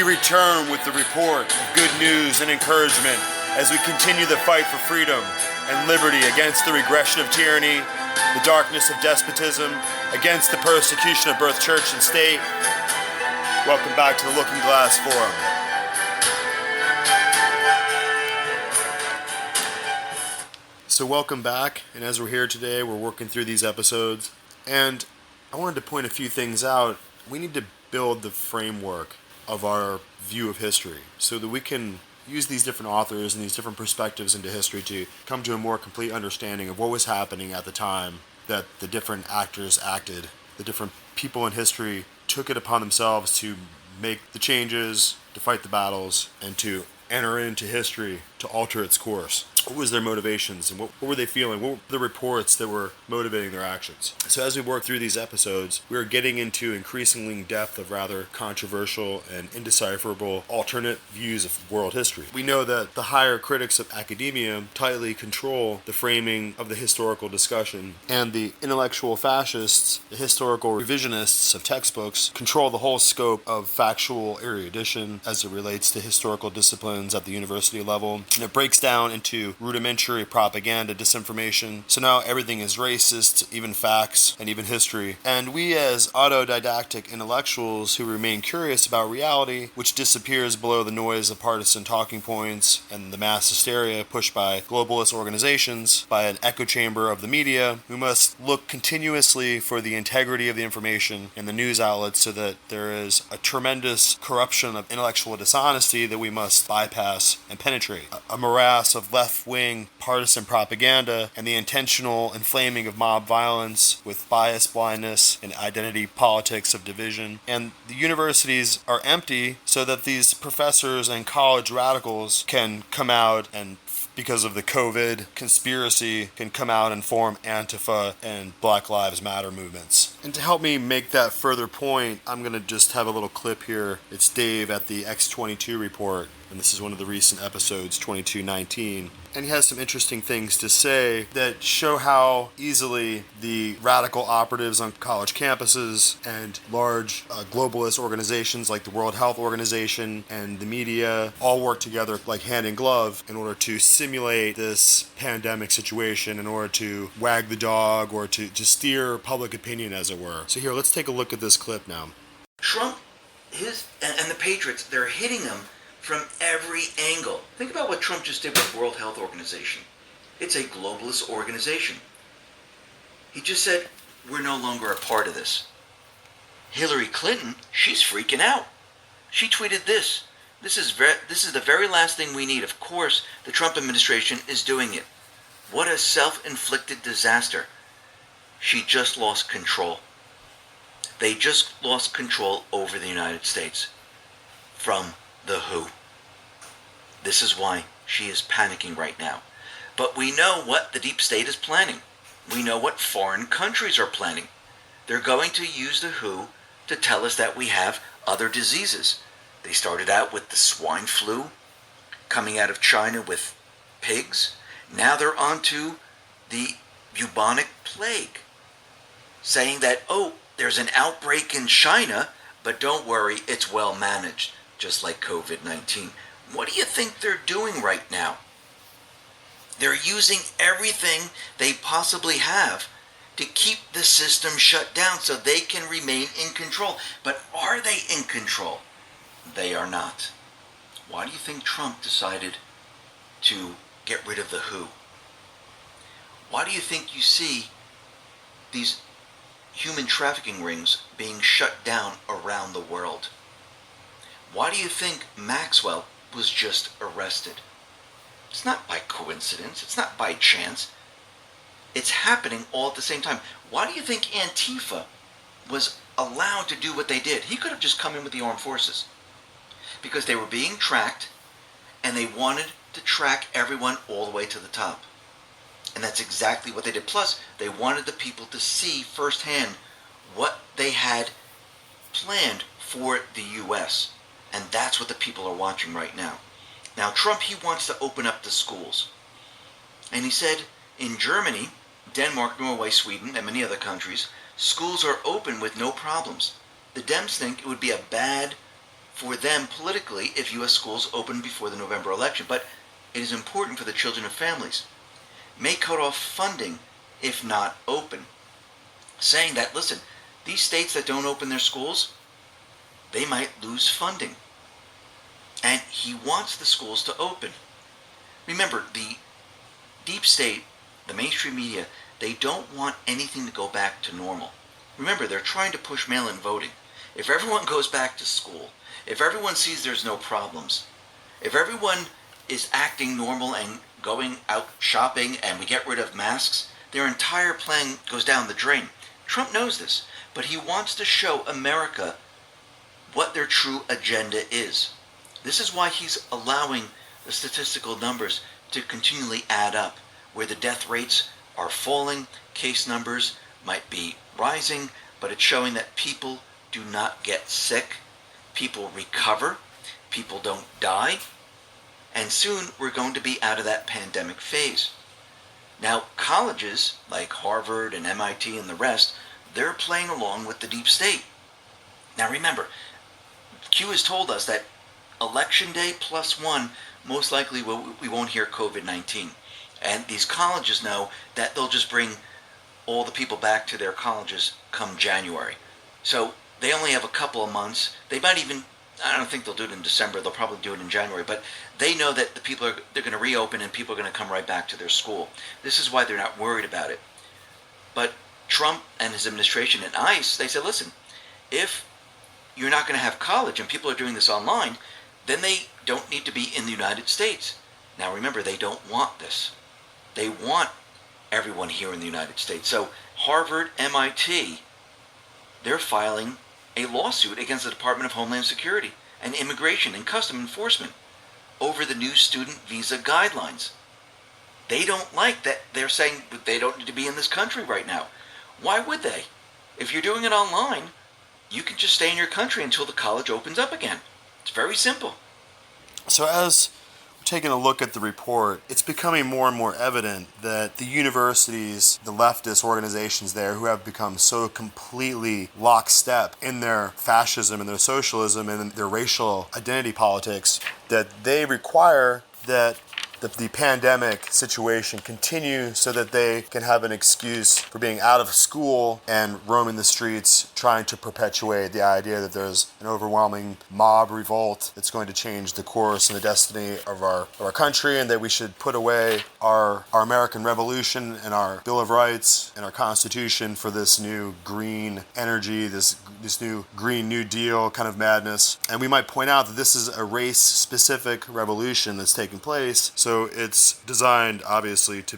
return with the report of good news and encouragement as we continue the fight for freedom and liberty against the regression of tyranny, the darkness of despotism, against the persecution of both church and state. Welcome back to the Looking Glass Forum. So welcome back, and as we're here today, we're working through these episodes, and I wanted to point a few things out. We need to build the framework of our view of history so that we can use these different authors and these different perspectives into history to come to a more complete understanding of what was happening at the time that the different actors acted. The different people in history took it upon themselves to make the changes, to fight the battles, and to enter into history to alter its course. What was their motivations and what were they feeling? What were the reports that were motivating their actions? So as we work through these episodes, we are getting into increasingly depth of rather controversial and indecipherable alternate views of world history. We know that the higher critics of academia tightly control the framing of the historical discussion, and the intellectual fascists, the historical revisionists of textbooks, control the whole scope of factual erudition as it relates to historical disciplines at the university level. And it breaks down into rudimentary propaganda, disinformation. So now everything is racist, even facts and even history. And we as autodidactic intellectuals who remain curious about reality, which disappears below the noise of partisan talking points and the mass hysteria pushed by globalist organizations, by an echo chamber of the media, we must look continuously for the integrity of the information in the news outlets so that there is a tremendous corruption of intellectual dishonesty that we must bypass and penetrate. A morass of left-wing partisan propaganda and the intentional inflaming of mob violence with bias blindness and identity politics of division. And the universities are empty so that these professors and college radicals can come out and, because of the COVID conspiracy, can come out and form Antifa and Black Lives Matter movements. And to help me make that further point, I'm going to just have a little clip here. It's Dave at the X22 report, and this is one of the recent episodes, 2219. And he has some interesting things to say that show how easily the radical operatives on college campuses and large globalist organizations like the World Health Organization and the media all work together like hand in glove in order to simulate this pandemic situation, in order to wag the dog or to steer public opinion, as it were. So here, let's take a look at this clip now. Trump, and the Patriots, they're hitting him from every angle. Think about what Trump just did with World Health Organization. It's a globalist organization. He just said, we're no longer a part of this. Hillary Clinton, she's freaking out. She tweeted this. This is the very last thing we need. Of course, the Trump administration is doing it. What a self-inflicted disaster. She just lost control. They just lost control over the United States from the WHO. This is why she is panicking right now. But we know what the deep state is planning. We know what foreign countries are planning. They're going to use the WHO to tell us that we have other diseases. They started out with the swine flu, coming out of China with pigs. Now they're on to the bubonic plague, saying that, oh, there's an outbreak in China, but don't worry, it's well managed, just like COVID-19. What do you think they're doing right now? They're using everything they possibly have to keep the system shut down so they can remain in control. But are they in control? They are not. Why do you think Trump decided to get rid of the WHO? Why do you think you see these human trafficking rings being shut down around the world? Why do you think Maxwell was just arrested? It's not by coincidence. It's not by chance. It's happening all at the same time. Why do you think Antifa was allowed to do what they did? He could have just come in with the armed forces. Because they were being tracked, and they wanted to track everyone all the way to the top. And that's exactly what they did. Plus, they wanted the people to see firsthand what they had planned for the U.S. And that's what the people are watching right now. Now, Trump, he wants to open up the schools. And he said in Germany, Denmark, Norway, Sweden, and many other countries, schools are open with no problems. The Dems think it would be a bad for them politically if U.S. schools open before the November election, but it is important for the children of families. May cut off funding if not open, saying that, listen, these states that don't open their schools, they might lose funding. And he wants the schools to open. Remember, the deep state, the mainstream media, they don't want anything to go back to normal. Remember, they're trying to push mail-in voting. If everyone goes back to school, if everyone sees there's no problems, if everyone is acting normal and going out shopping and we get rid of masks, their entire plan goes down the drain. Trump knows this, but he wants to show America what their true agenda is. This is why he's allowing the statistical numbers to continually add up, where the death rates are falling, case numbers might be rising, but it's showing that people do not get sick, people recover, people don't die, and soon we're going to be out of that pandemic phase. Now, colleges like Harvard and MIT and the rest, they're playing along with the deep state. Now remember, Q has told us that election day +1, most likely we won't hear COVID-19. And these colleges know that they'll just bring all the people back to their colleges come January. So they only have a couple of months. They might even, I don't think they'll do it in December, they'll probably do it in January, but they know that they're going to reopen and people are going to come right back to their school. This is why they're not worried about it. But Trump and his administration and ICE, they said, listen, if you're not going to have college and people are doing this online, then they don't need to be in the United States. Now remember, they don't want this. They want everyone here in the United States. So Harvard, MIT, they're filing a lawsuit against the Department of Homeland Security and Immigration and Custom Enforcement over the new student visa guidelines. They don't like that. They're saying that they don't need to be in this country right now. Why would they? If you're doing it online, you can just stay in your country until the college opens up again. It's very simple. So as we're taking a look at the report, it's becoming more and more evident that the universities, the leftist organizations there who have become so completely lockstep in their fascism and their socialism and their racial identity politics that they require that the pandemic situation continue so that they can have an excuse for being out of school and roaming the streets trying to perpetuate the idea that there's an overwhelming mob revolt that's going to change the course and the destiny of our country, and that we should put away our American Revolution and our Bill of Rights and our Constitution for this new green energy, this new Green New Deal kind of madness. And we might point out that this is a race-specific revolution that's taking place. So it's designed, obviously, to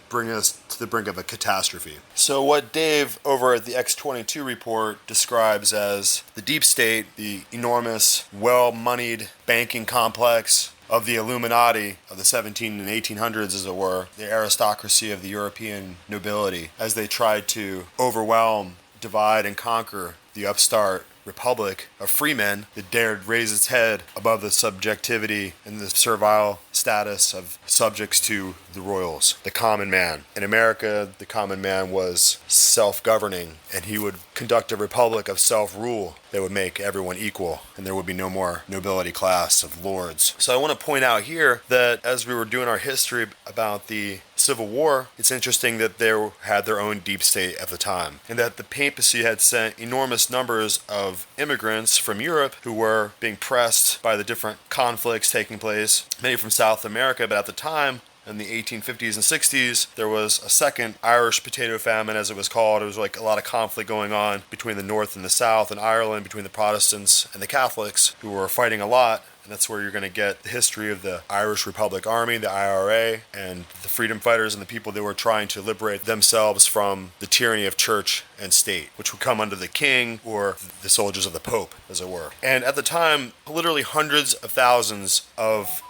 bring us to the brink of a catastrophe. So what Dave over at the X22 report describes as the deep state, the enormous, well-moneyed banking complex of the Illuminati of the 17 and 1800s, as it were, the aristocracy of the European nobility, as they tried to overwhelm, divide, and conquer the upstart republic of free men that dared raise its head above the subjectivity and the servile status of subjects to the royals, the common man. In America, the common man was self-governing, and he would conduct a republic of self-rule that would make everyone equal, and there would be no more nobility class of lords. So I want to point out here that as we were doing our history about the Civil War, it's interesting that they had their own deep state at the time, and that the papacy had sent enormous numbers of immigrants from Europe who were being pressed by the different conflicts taking place, many from South America, but at the time, in the 1850s and 60s, there was a second Irish potato famine, as it was called. It was like a lot of conflict going on between the North and the South in Ireland, between the Protestants and the Catholics, who were fighting a lot. And that's where you're going to get the history of the Irish Republic Army, the IRA, and the freedom fighters and the people that were trying to liberate themselves from the tyranny of church and state, which would come under the king or the soldiers of the Pope, as it were. And at the time, literally hundreds of thousands of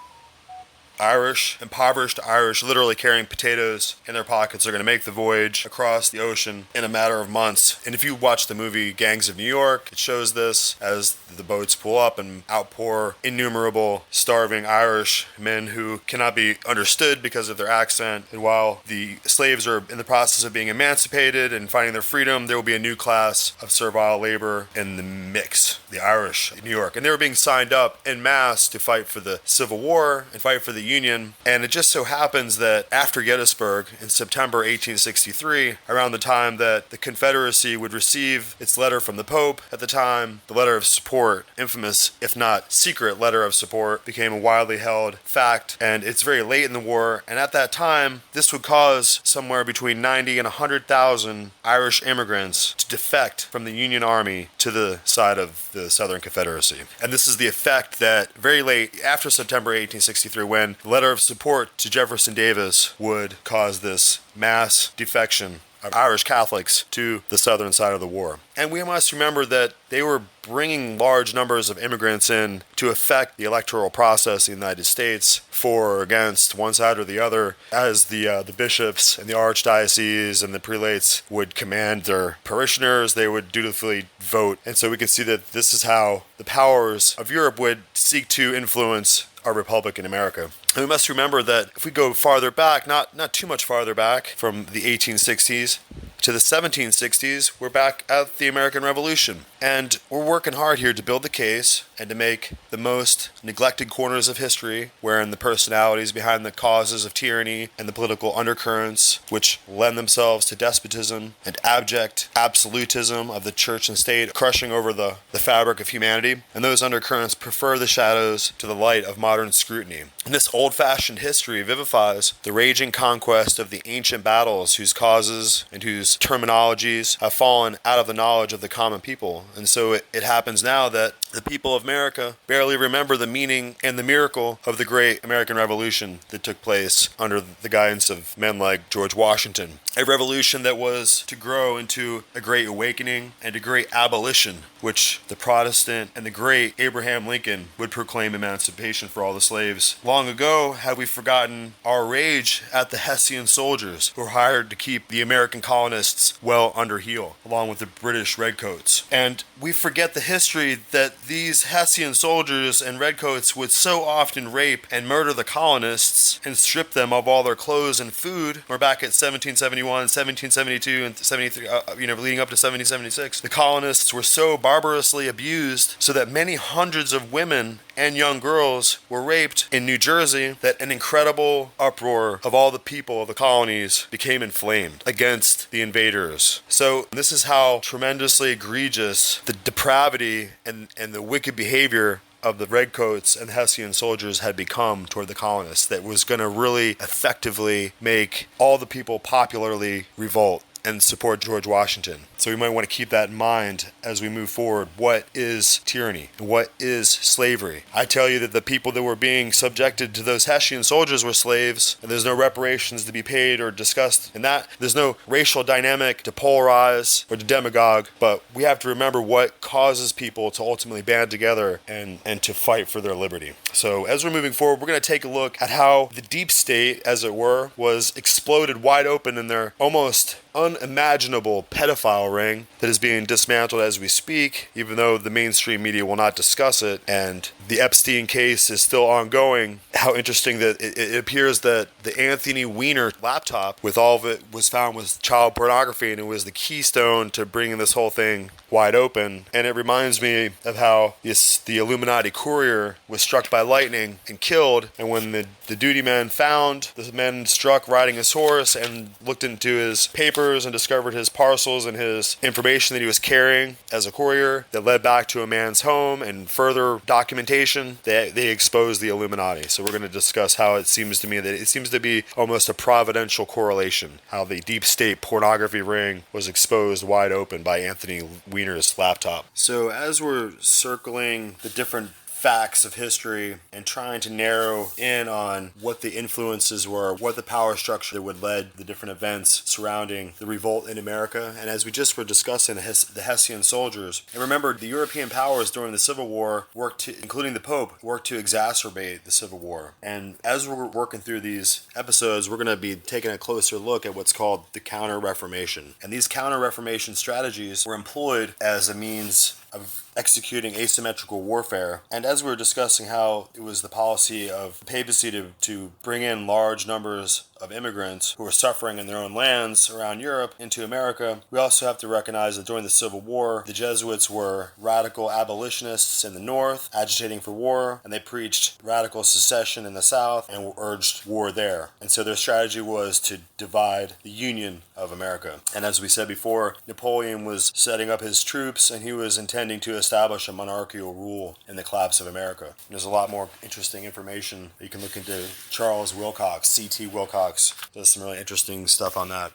impoverished Irish, literally carrying potatoes in their pockets, are going to make the voyage across the ocean in a matter of months. And if you watch the movie Gangs of New York, it shows this as the boats pull up and outpour innumerable starving Irish men who cannot be understood because of their accent. And while the slaves are in the process of being emancipated and finding their freedom, there will be a new class of servile labor in the mix, the Irish in New York. And they were being signed up en masse to fight for the Civil War and fight for the Union. And it just so happens that after Gettysburg in September 1863, around the time that the Confederacy would receive its letter from the Pope at the time, the letter of support, infamous if not secret letter of support, became a widely held fact. And it's very late in the war, and at that time this would cause somewhere between 90 and 100,000 Irish immigrants to defect from the Union Army to the side of the Southern Confederacy. And this is the effect that very late after September 1863, when the letter of support to Jefferson Davis would cause this mass defection of Irish Catholics to the southern side of the war. And we must remember that they were bringing large numbers of immigrants in to affect the electoral process in the United States, for or against one side or the other, as the bishops and the archdiocese and the prelates would command their parishioners. They would dutifully vote. And so we can see that this is how the powers of Europe would seek to influence our republic in America. And we must remember that if we go farther back, not too much farther back, from the 1860s to the 1760s, we're back at the American Revolution. And we're working hard here to build the case and to make the most neglected corners of history, wherein the personalities behind the causes of tyranny and the political undercurrents which lend themselves to despotism and abject absolutism of the church and state crushing over the fabric of humanity. And those undercurrents prefer the shadows to the light of modern scrutiny. And this old-fashioned history vivifies the raging conquest of the ancient battles whose causes and whose terminologies have fallen out of the knowledge of the common people. And so it happens now that the people of America barely remember the meaning and the miracle of the great American Revolution that took place under the guidance of men like George Washington. A revolution that was to grow into a great awakening and a great abolition, which the Protestant and the great Abraham Lincoln would proclaim emancipation for all the slaves. Long ago, had we forgotten our rage at the Hessian soldiers who were hired to keep the American colonists well under heel, along with the British redcoats. And we forget the history that these Hessian soldiers and redcoats would so often rape and murder the colonists and strip them of all their clothes and food. We're back at 1771, 1772, and 73, leading up to 1776. The colonists were so barbarously abused so that many hundreds of women and young girls were raped in New Jersey that an incredible uproar of all the people of the colonies became inflamed against the invaders. So this is how tremendously egregious the depravity and the wicked behavior of the redcoats and Hessian soldiers had become toward the colonists, that was going to really effectively make all the people popularly revolt and support George Washington. So we might want to keep that in mind as we move forward. What is tyranny? What is slavery? I tell you that the people that were being subjected to those Hessian soldiers were slaves, and there's no reparations to be paid or discussed in that. There's no racial dynamic to polarize or to demagogue, but we have to remember what causes people to ultimately band together and to fight for their liberty. So as we're moving forward, we're going to take a look at how the deep state, as it were, was exploded wide open in their almost unimaginable pedophile ring that is being dismantled as we speak, even though the mainstream media will not discuss it, and the Epstein case is still ongoing. How interesting that it appears that the Anthony Weiner laptop with all of it was found with child pornography, and it was the keystone to bringing this whole thing wide open. And it reminds me of how the Illuminati courier was struck by lightning and killed, and when the duty men found the men struck riding his horse and looked into his papers and discovered his parcels and his information that he was carrying as a courier that led back to a man's home and further documentation, they exposed the Illuminati. So we're going to discuss how it seems to me that it seems to be almost a providential correlation, how the deep state pornography ring was exposed wide open by Anthony Weiner's laptop. So as we're circling the different facts of history and trying to narrow in on what the influences were, what the power structure that would lead the different events surrounding the revolt in America. And as we just were discussing, the Hessian soldiers, and remember, the European powers during the Civil War worked to, including the Pope, worked to exacerbate the Civil War. And as we're working through these episodes, we're going to be taking a closer look at what's called the Counter-Reformation. And these Counter-Reformation strategies were employed as a means of executing asymmetrical warfare. And as we were discussing how it was the policy of the papacy to bring in large numbers of immigrants who were suffering in their own lands around Europe into America, we also have to recognize that during the Civil War, the Jesuits were radical abolitionists in the North, agitating for war, and they preached radical secession in the South and urged war there. And so their strategy was to divide the Union of America. And as we said before, Napoleon was setting up his troops and he was intending to establish a monarchical rule in the collapse of America. And there's a lot more interesting information that you can look into. Charles Wilcox, C.T. Wilcox, does some really interesting stuff on that.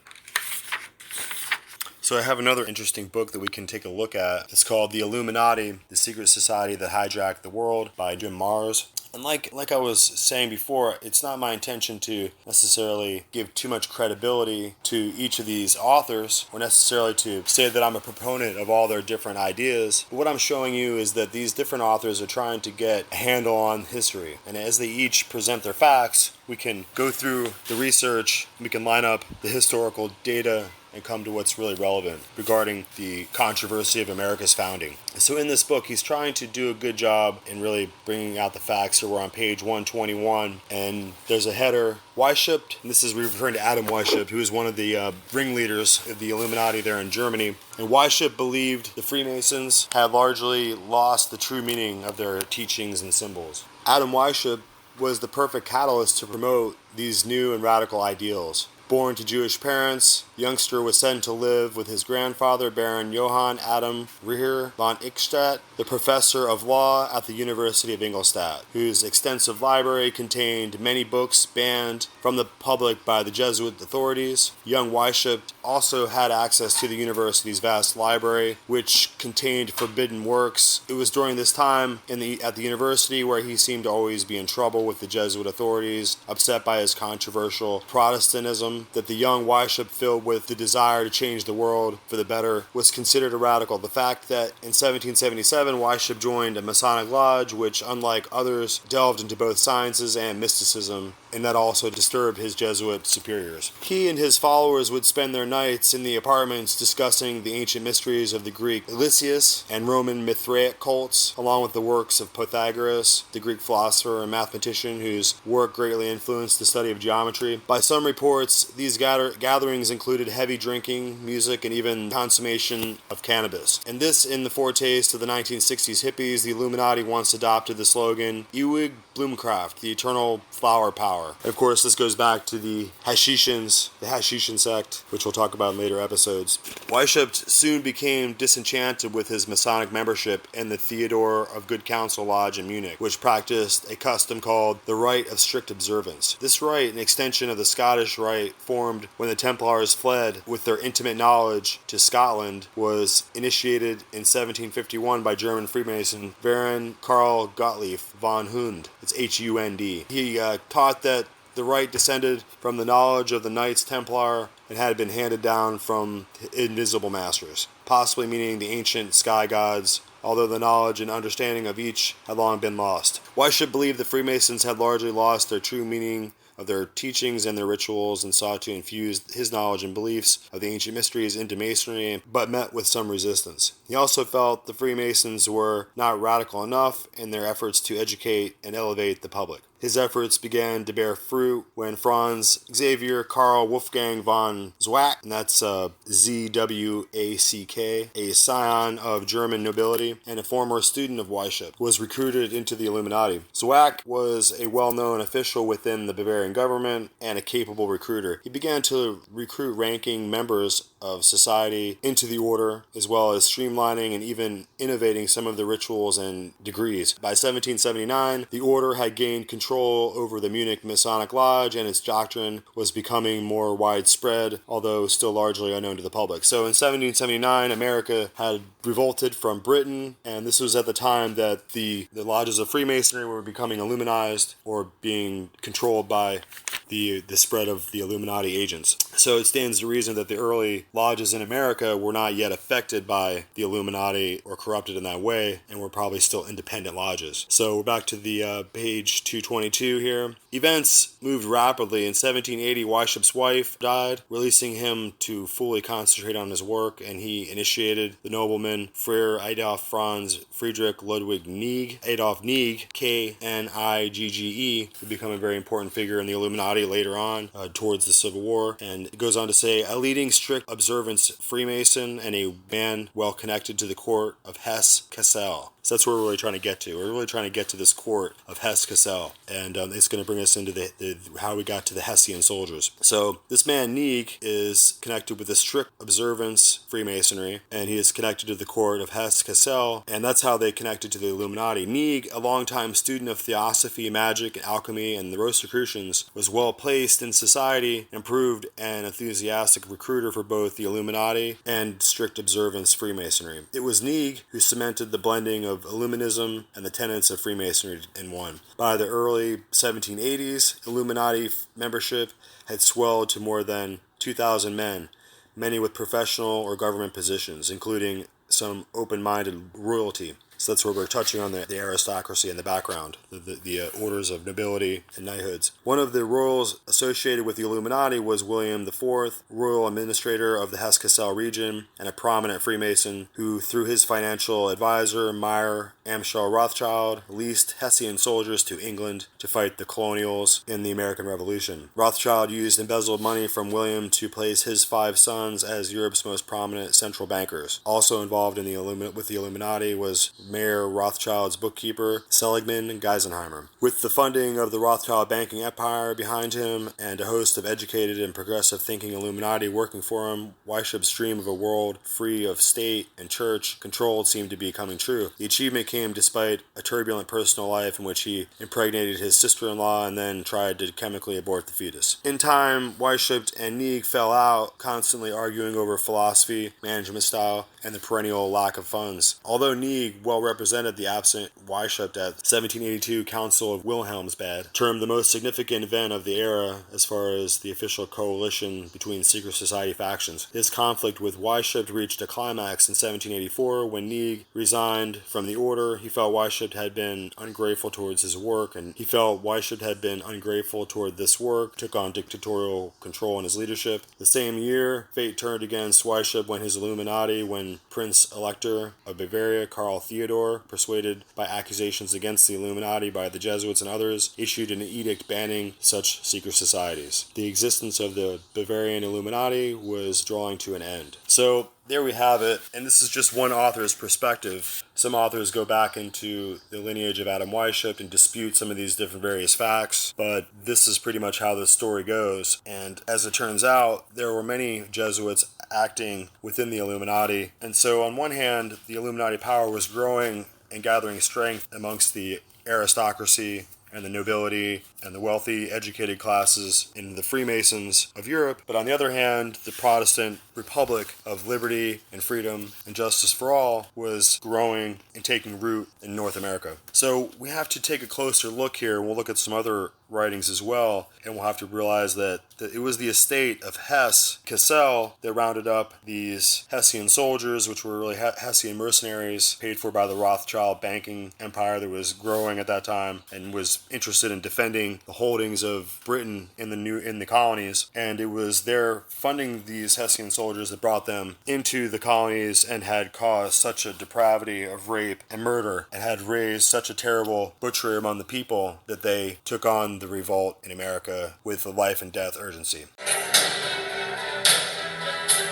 So I have another interesting book that we can take a look at. It's called The Illuminati, The Secret Society That Hijacked the World by Jim Marrs. And like I was saying before, it's not my intention to necessarily give too much credibility to each of these authors, or necessarily to say that I'm a proponent of all their different ideas. But what I'm showing you is that these different authors are trying to get a handle on history. And as they each present their facts, we can go through the research, we can line up the historical data and come to what's really relevant regarding the controversy of America's founding. So in this book, he's trying to do a good job in really bringing out the facts. So we're on page 121, and there's a header, Weishaupt, and this is referring to Adam Weishaupt, who is one of the ringleaders of the Illuminati there in Germany. And Weishaupt believed the Freemasons had largely lost the true meaning of their teachings and symbols. Adam Weishaupt was the perfect catalyst to promote these new and radical ideals. Born to Jewish parents, the youngster was sent to live with his grandfather, Baron Johann Adam Reher von Eichstätt, the professor of law at the University of Ingolstadt, whose extensive library contained many books banned from the public by the Jesuit authorities. Young Weishaupt also had access to the university's vast library, which contained forbidden works. It was during this time at the university where he seemed to always be in trouble with the Jesuit authorities, upset by his controversial Protestantism, that the young Weishaupt, filled with the desire to change the world for the better, was considered a radical. The fact that in 1777 Weishaupt joined a Masonic lodge, which, unlike others, delved into both sciences and mysticism, and that also disturbed his Jesuit superiors. He and his followers would spend their nights in the apartments discussing the ancient mysteries of the Greek Lysias and Roman Mithraic cults, along with the works of Pythagoras, the Greek philosopher and mathematician whose work greatly influenced the study of geometry. By some reports, these gatherings included heavy drinking, music, and even consummation of cannabis. And this, in the foretaste of the 1960s hippies, the Illuminati once adopted the slogan, Ewig Bloomkraft, the eternal flower power. And of course, this goes back to the Hashishans, the Hashishan sect, which we'll talk about in later episodes. Weishaupt soon became disenchanted with his Masonic membership in the Theodore of Good Counsel Lodge in Munich, which practiced a custom called the Rite of Strict Observance. This rite, an extension of the Scottish rite formed when the Templars fled with their intimate knowledge to Scotland, was initiated in 1751 by German Freemason Baron Karl Gottlieb von Hund. It's H-U-N-D. He taught that the rite descended from the knowledge of the Knights Templar and had been handed down from invisible masters, possibly meaning the ancient sky gods, although the knowledge and understanding of each had long been lost. Weishaupt believed the Freemasons had largely lost their true meaning of their teachings and their rituals, and sought to infuse his knowledge and beliefs of the ancient mysteries into Masonry, but met with some resistance. He also felt the Freemasons were not radical enough in their efforts to educate and elevate the public. His efforts began to bear fruit when Franz Xavier Karl Wolfgang von Zwack, and that's Z-W-A-C-K, a scion of German nobility and a former student of Weishaupt, was recruited into the Illuminati. Zwack was a well-known official within the Bavarian government and a capable recruiter. He began to recruit ranking members of society into the order, as well as streamlining and even innovating some of the rituals and degrees. By 1779, the order had gained control over the Munich Masonic Lodge, and its doctrine was becoming more widespread, although still largely unknown to the public. So in 1779, America had revolted from Britain, and this was at the time that the lodges of Freemasonry were becoming Illuminized or being controlled by the spread of the Illuminati agents. So it stands to reason that the early lodges in America were not yet affected by the Illuminati or corrupted in that way, and were probably still independent lodges. So we're back to the page 222 here. Events moved rapidly. In 1780, Weishauпт's wife died, releasing him to fully concentrate on his work, and he initiated the nobleman Friar Adolf Franz Friedrich Ludwig Nieg, Adolf Nieg, Knigge, to become a very important figure in the Illuminati later on, towards the Civil War. And it goes on to say, a leading strict observance Freemason and a man well connected to the court of Hesse-Kassel. So that's where we're really trying to get to. We're really trying to get to this court of Hesse-Kassel, and it's going to bring us into the how we got to the Hessian soldiers. So this man Nieg is connected with the strict observance Freemasonry, and he is connected to the court of Hesse-Kassel, and that's how they connected to the Illuminati. Nieg, a longtime student of theosophy, magic, and alchemy, and the Rosicrucians, was well placed in society, and proved an enthusiastic recruiter for both the Illuminati and strict observance Freemasonry. It was Nieg who cemented the blending of Illuminism and the tenets of Freemasonry in one. By the early 1780s, Illuminati membership had swelled to more than 2,000 men, many with professional or government positions, including some open-minded royalty. So that's where we're touching on the aristocracy in the background, the orders of nobility and knighthoods. One of the royals associated with the Illuminati was William IV, royal administrator of the Hesse-Kassel region, and a prominent Freemason who, through his financial advisor, Meyer Amschel Rothschild, leased Hessian soldiers to England to fight the colonials in the American Revolution. Rothschild used embezzled money from William to place his 5 sons as Europe's most prominent central bankers. Also involved in with the Illuminati was Mayer Rothschild's bookkeeper, Seligman Geisenheimer. With the funding of the Rothschild banking empire behind him and a host of educated and progressive thinking Illuminati working for him, Weishaupt's dream of a world free of state and church controlled seemed to be coming true. The achievement came despite a turbulent personal life in which he impregnated his sister-in-law and then tried to chemically abort the fetus. In time, Weishaupt and Nieg fell out, constantly arguing over philosophy, management style, and the perennial lack of funds. Although Nieg well represented the absent Weishaupt at 1782 Council of Wilhelmsbad, termed the most significant event of the era as far as the official coalition between secret society factions. His conflict with Weishaupt reached a climax in 1784 when Nieg resigned from the order. He felt Weishaupt had been ungrateful towards his work, and he felt Weishaupt had been ungrateful toward this work, took on dictatorial control in his leadership. The same year, fate turned against Weishaupt when his Illuminati, when Prince Elector of Bavaria, Karl Theodor, persuaded by accusations against the Illuminati by the Jesuits and others, issued an edict banning such secret societies. The existence of the Bavarian Illuminati was drawing to an end. So there we have it, and this is just one author's perspective. Some authors go back into the lineage of Adam Weishaupt and dispute some of these different various facts, but this is pretty much how the story goes. And as it turns out, there were many Jesuits acting within the Illuminati, and so on one hand, the Illuminati power was growing and gathering strength amongst the aristocracy and the nobility and the wealthy, educated classes in the Freemasons of Europe. But on the other hand, the Protestant Republic of liberty and freedom and justice for all was growing and taking root in North America. So we have to take a closer look here, and we'll look at some other writings as well, and we'll have to realize that it was the estate of Hesse-Kassel that rounded up these Hessian soldiers, which were really Hessian mercenaries, paid for by the Rothschild banking empire that was growing at that time and was interested in defending the holdings of Britain in the colonies. And it was their funding these Hessian soldiers that brought them into the colonies and had caused such a depravity of rape and murder and had raised such a terrible butchery among the people that they took on the revolt in America with a life and death urgency.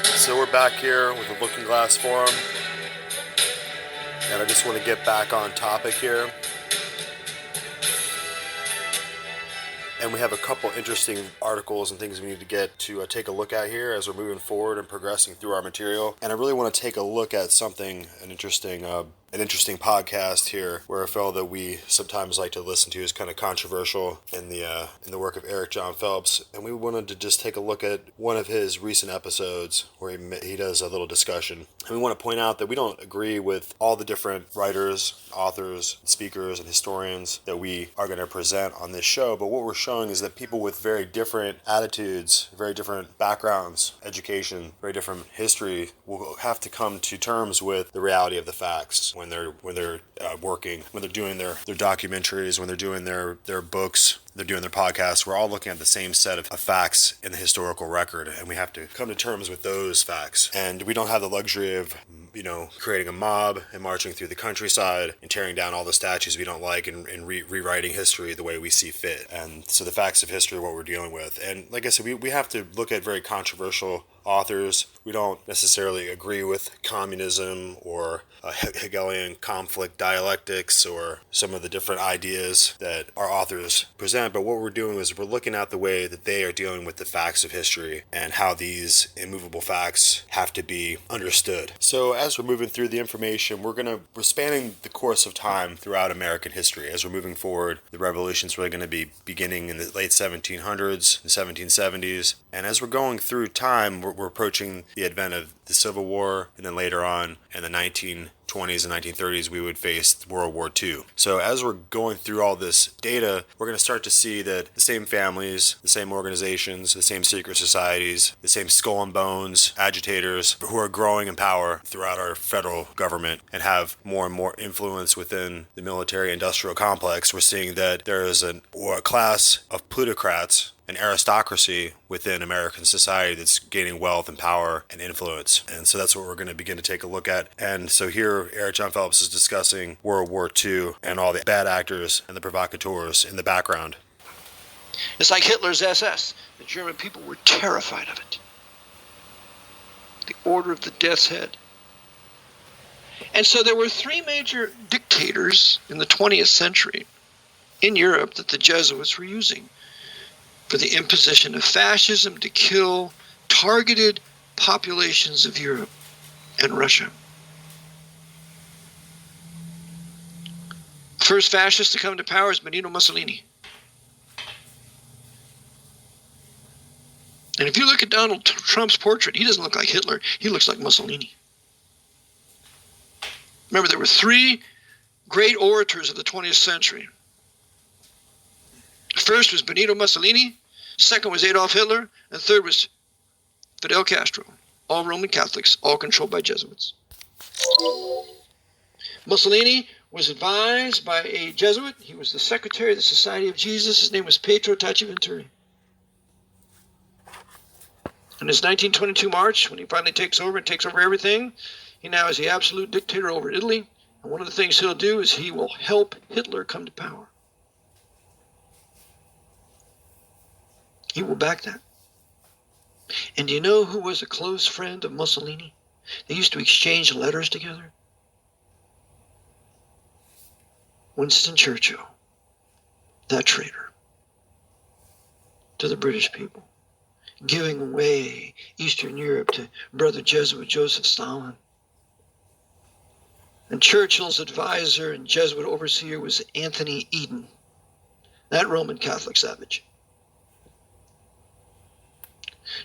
So we're back here with the Looking Glass Forum, and I just want to get back on topic here. And we have a couple interesting articles and things we need to get to take a look at here as we're moving forward and progressing through our material. And I really want to take a look at something, an interesting podcast here, where a fellow that we sometimes like to listen to is kind of controversial in the work of Eric John Phelps. And we wanted to just take a look at one of his recent episodes where he does a little discussion. And we want to point out that we don't agree with all the different writers, authors, speakers, and historians that we are going to present on this show. But what we're showing is that people with very different attitudes, very different backgrounds, education, very different history will have to come to terms with the reality of the facts when they're working, when they're doing their documentaries, when they're doing their books, they're doing their podcasts. We're all looking at the same set of facts in the historical record, and we have to come to terms with those facts. And we don't have the luxury of creating a mob and marching through the countryside and tearing down all the statues we don't like and rewriting history the way we see fit. And so the facts of history are what we're dealing with. And like I said, we have to look at very controversial authors. We don't necessarily agree with communism or Hegelian conflict dialectics or some of the different ideas that our authors present, but what we're doing is we're looking at the way that they are dealing with the facts of history and how these immovable facts have to be understood. So as we're moving through the information, we're spanning the course of time throughout American history. As we're moving forward, the revolution's really going to be beginning in the late 1700s, the 1770s, and as we're going through time, we're approaching the advent of the Civil War, and then later on in the 1920s and 1930s, we would face World War II. So as we're going through all this data, we're going to start to see that the same families, the same organizations, the same secret societies, the same skull and bones agitators who are growing in power throughout our federal government and have more and more influence within the military-industrial complex. We're seeing that there is a class of plutocrats, an aristocracy within American society that's gaining wealth and power and influence. And so that's what we're going to begin to take a look at. And so here, Eric John Phelps is discussing World War II and all the bad actors and the provocateurs in the background. It's like Hitler's SS. The German people were terrified of it. The order of the death's head. And so there were three major dictators in the 20th century in Europe that the Jesuits were using for the imposition of fascism to kill targeted populations of Europe and Russia. The first fascist to come to power is Benito Mussolini. And if you look at Donald Trump's portrait, he doesn't look like Hitler. He looks like Mussolini. Remember, there were three great orators of the 20th century. First was Benito Mussolini, second was Adolf Hitler, and third was Fidel Castro, all Roman Catholics, all controlled by Jesuits. Mussolini was advised by a Jesuit. He was the secretary of the Society of Jesus. His name was Pietro Taciventuri. In his 1922 March, when he finally takes over everything, he now is the absolute dictator over Italy. And one of the things he'll do is he will help Hitler come to power. He will back that. And do you know who was a close friend of Mussolini? They used to exchange letters together. Winston Churchill, that traitor to the British people, giving away Eastern Europe to brother Jesuit Joseph Stalin. And Churchill's advisor and Jesuit overseer was Anthony Eden, that Roman Catholic savage.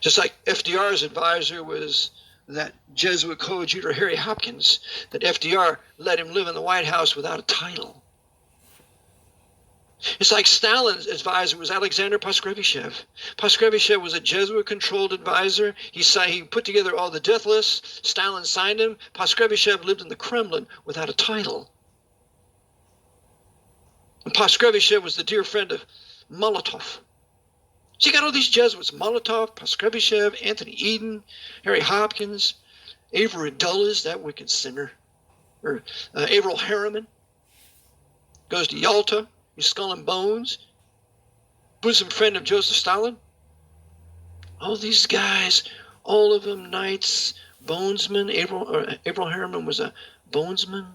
Just like FDR's advisor was that Jesuit coadjutor Harry Hopkins, that FDR let him live in the White House without a title. It's like Stalin's advisor was Alexander Paskrevishev. Paskrevishev was a Jesuit-controlled advisor. He put together all the death lists. Stalin signed him. Paskrevishev lived in the Kremlin without a title. And Paskrevishev was the dear friend of Molotov. So you got all these Jesuits, Molotov, Paskrevishev, Anthony Eden, Harry Hopkins, Avery Dulles, that wicked sinner, or Averell Harriman, goes to Yalta, he's Skull and Bones, bosom friend of Joseph Stalin. All these guys, all of them knights, bonesmen. Averell Harriman was a bonesman.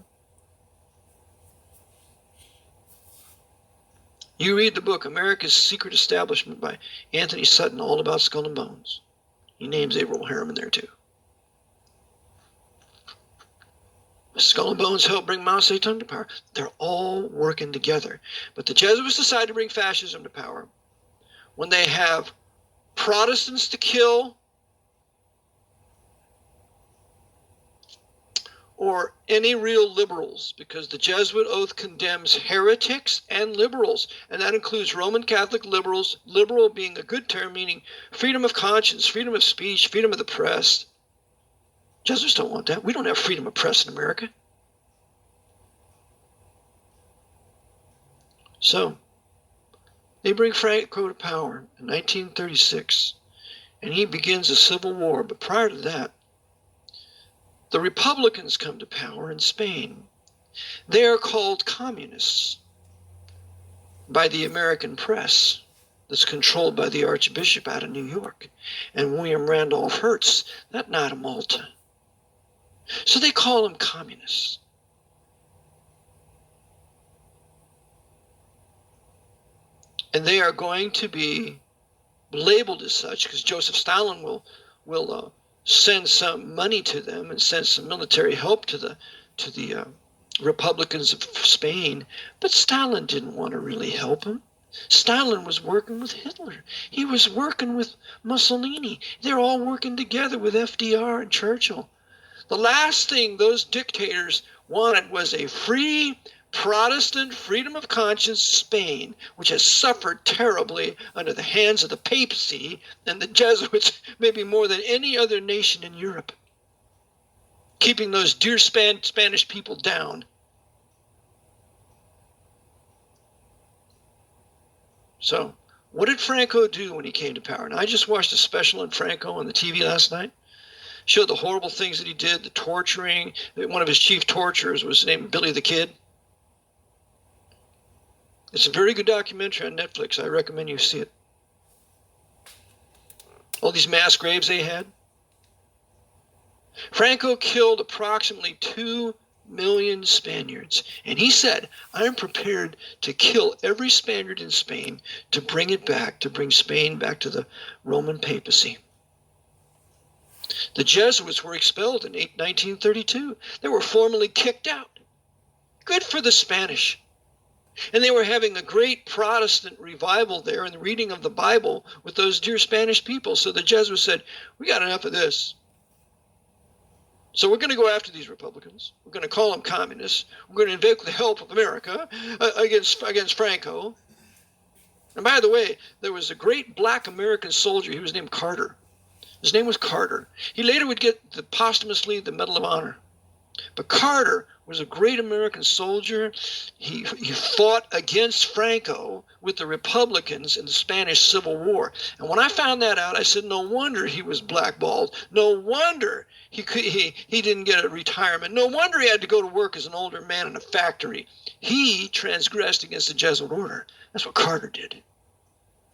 You read the book America's Secret Establishment by Anthony Sutton, all about Skull and Bones. He names Averell Harriman there too. Skull and Bones helped bring Mao Zedong to power. They're all working together. But the Jesuits decide to bring fascism to power when they have Protestants to kill or any real liberals, because the Jesuit oath condemns heretics and liberals, and that includes Roman Catholic liberals, liberal being a good term meaning freedom of conscience, freedom of speech, freedom of the press. Jesuits don't want that. We don't have freedom of press in America. So, they bring Franco to power in 1936, and he begins a civil war. But prior to that, the Republicans come to power in Spain. They are called communists by the American press that's controlled by the Archbishop out of New York and William Randolph Hearst, that night of Malta. So they call them communists. And they are going to be labeled as such because Joseph Stalin will send some money to them and send some military help to the Republicans of Spain. But Stalin didn't want to really help them. Stalin was working with Hitler. He was working with Mussolini. They're all working together with FDR and Churchill. The last thing those dictators wanted was a free Protestant freedom of conscience Spain, which has suffered terribly under the hands of the papacy and the Jesuits, maybe more than any other nation in Europe, keeping those dear Spanish people down. So, what did Franco do when he came to power? And I just watched a special on Franco on the TV last night. Showed the horrible things that he did, the torturing. One of his chief torturers was named Billy the Kid. It's a very good documentary on Netflix. I recommend you see it. All these mass graves they had. Franco killed approximately 2 million Spaniards. And he said, I'm prepared to kill every Spaniard in Spain to bring it back, to bring Spain back to the Roman papacy. The Jesuits were expelled in 1932. They were formally kicked out. Good for the Spanish. And they were having a great Protestant revival there in the reading of the Bible with those dear Spanish people. So the Jesuits said, we got enough of this. So we're going to go after these Republicans. We're going to call them communists. We're going to invoke the help of America against Franco. And by the way, there was a great black American soldier. He was named Carter. His name was Carter. He later would get posthumously the Medal of Honor. But Carter was a great American soldier. He fought against Franco with the Republicans in the Spanish Civil War. And when I found that out, I said, no wonder he was blackballed. No wonder he didn't get a retirement. No wonder he had to go to work as an older man in a factory. He transgressed against the Jesuit order. That's what Carter did.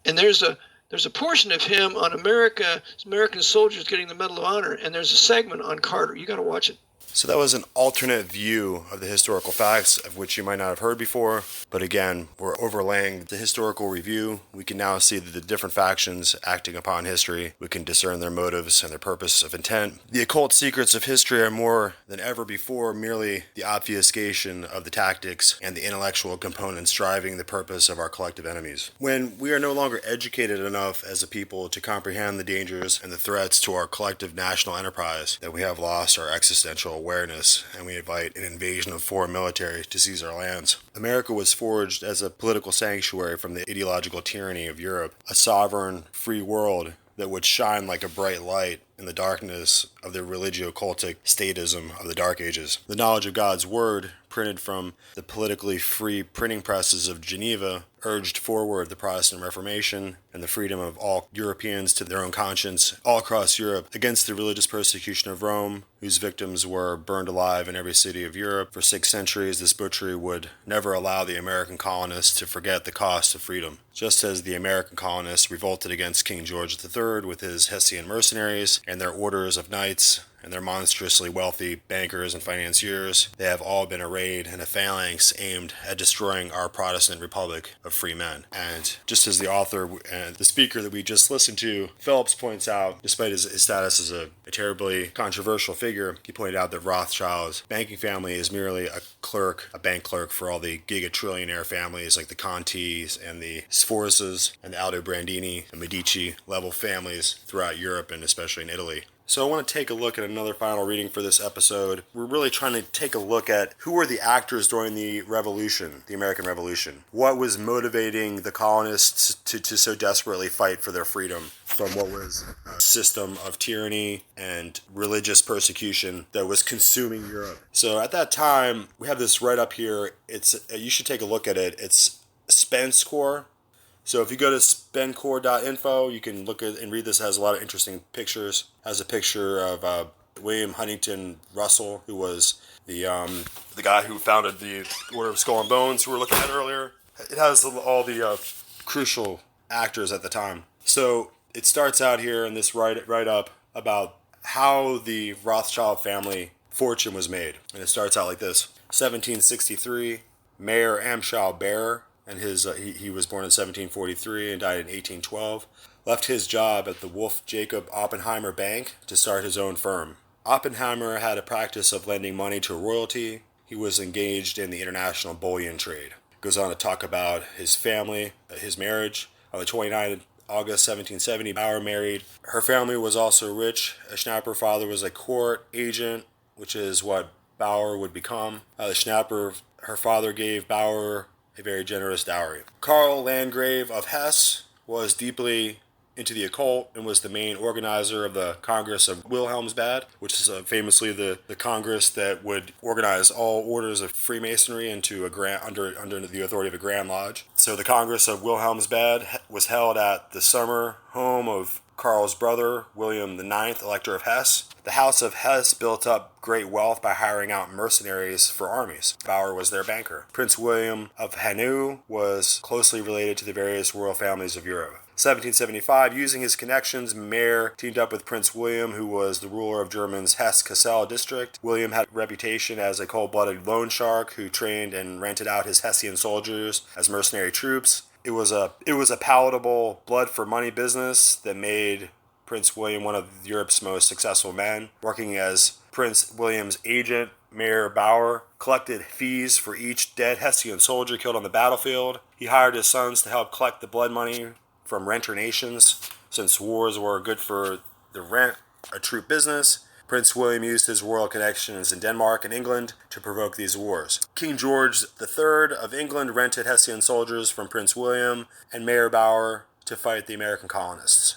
And there's a portion of him on American soldiers getting the Medal of Honor, and there's a segment on Carter. You got to watch it. So that was an alternate view of the historical facts of which you might not have heard before. But again, we're overlaying the historical review. We can now see that the different factions acting upon history. We can discern their motives and their purpose of intent. The occult secrets of history are more than ever before merely the obfuscation of the tactics and the intellectual components driving the purpose of our collective enemies. When we are no longer educated enough as a people to comprehend the dangers and the threats to our collective national enterprise, that we have lost our existential awareness, and we invite an invasion of foreign military to seize our lands. America was forged as a political sanctuary from the ideological tyranny of Europe, a sovereign, free world that would shine like a bright light in the darkness of the religio-cultic statism of the Dark Ages. The knowledge of God's Word, printed from the politically free printing presses of Geneva, urged forward the Protestant Reformation and the freedom of all Europeans to their own conscience all across Europe against the religious persecution of Rome, whose victims were burned alive in every city of Europe. For 6 centuries, this butchery would never allow the American colonists to forget the cost of freedom. Just as the American colonists revolted against King George III with his Hessian Mercenaries and their orders of knights and their monstrously wealthy bankers and financiers, they have all been arrayed in a phalanx aimed at destroying our Protestant Republic of free men. And just as the author and the speaker that we just listened to, Phillips, points out, despite his status as a terribly controversial figure, he pointed out that Rothschild's banking family is merely a bank clerk for all the giga-trillionaire families like the Contis and the Sforzas and the Aldobrandini and Medici level families throughout Europe and especially in Italy. So I want to take a look at another final reading for this episode. We're really trying to take a look at who were the actors during the Revolution, the American Revolution. What was motivating the colonists to so desperately fight for their freedom from what was a system of tyranny and religious persecution that was consuming Europe. So at that time, we have this right up here. You should take a look at it. It's Spence Corps. So if you go to spendcore.info, you can look at and read this. It has a lot of interesting pictures. It has a picture of William Huntington Russell, who was the guy who founded the Order of Skull and Bones, who we were looking at earlier. It has all the crucial actors at the time. So it starts out here in this write-up about how the Rothschild family fortune was made. And it starts out like this. 1763, Mayor Amschel Baer, and he was born in 1743 and died in 1812, left his job at the Wolf Jacob Oppenheimer Bank to start his own firm. Oppenheimer had a practice of lending money to royalty. He was engaged in the international bullion trade. Goes on to talk about his family, his marriage. On the 29th of August 1770, Bauer married. Her family was also rich. Schnapper father was a court agent, which is what Bauer would become. Schnapper, her father, gave Bauer a very generous dowry. Karl Landgrave of Hesse was deeply into the occult and was the main organizer of the Congress of Wilhelmsbad, which is famously the Congress that would organize all orders of Freemasonry into under the authority of a Grand Lodge. So the Congress of Wilhelmsbad was held at the summer home of Karl's brother, William IX, Elector of Hesse. The House of Hesse built up great wealth by hiring out mercenaries for armies. Bauer was their banker. Prince William of Hainaut was closely related to the various royal families of Europe. 1775, using his connections, Mayer teamed up with Prince William, who was the ruler of Germany's Hesse-Kassel district. William had a reputation as a cold-blooded loan shark who trained and rented out his Hessian soldiers as mercenary troops. It was a palatable blood-for-money business that made Prince William one of Europe's most successful men. Working as Prince William's agent, Mayer Bauer collected fees for each dead Hessian soldier killed on the battlefield. He hired his sons to help collect the blood money from renter nations, since wars were good for the rent-a-troop business. Prince William used his royal connections in Denmark and England to provoke these wars. King George III of England rented Hessian soldiers from Prince William and Mayer Bauer to fight the American colonists.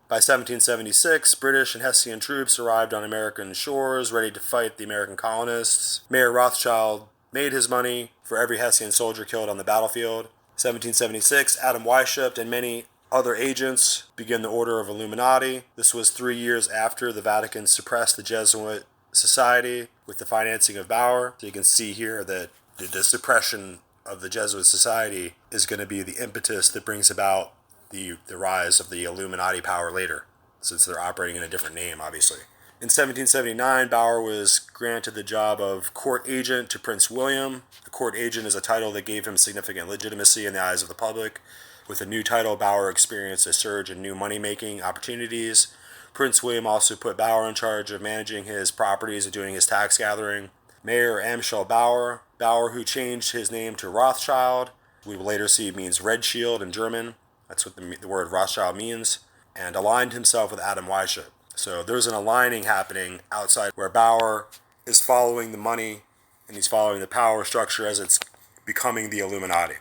By 1776, British and Hessian troops arrived on American shores ready to fight the American colonists. Mayer Rothschild made his money for every Hessian soldier killed on the battlefield. 1776, Adam Weishaupt and many other agents began the Order of Illuminati. This was 3 years after the Vatican suppressed the Jesuit Society with the financing of Bauer. So you can see here that the suppression of the Jesuit Society is going to be the impetus that brings about the rise of the Illuminati power later, since they're operating in a different name, obviously. In 1779, Bauer was granted the job of court agent to Prince William. A court agent is a title that gave him significant legitimacy in the eyes of the public. With a new title, Bauer experienced a surge in new money-making opportunities. Prince William also put Bauer in charge of managing his properties and doing his tax gathering. Mayor Amschel Bauer, who changed his name to Rothschild, we will later see means Red Shield in German. That's what the word Rothschild means. And aligned himself with Adam Weishaupt. So there's an aligning happening outside where Bauer is following the money and he's following the power structure as it's becoming the Illuminati.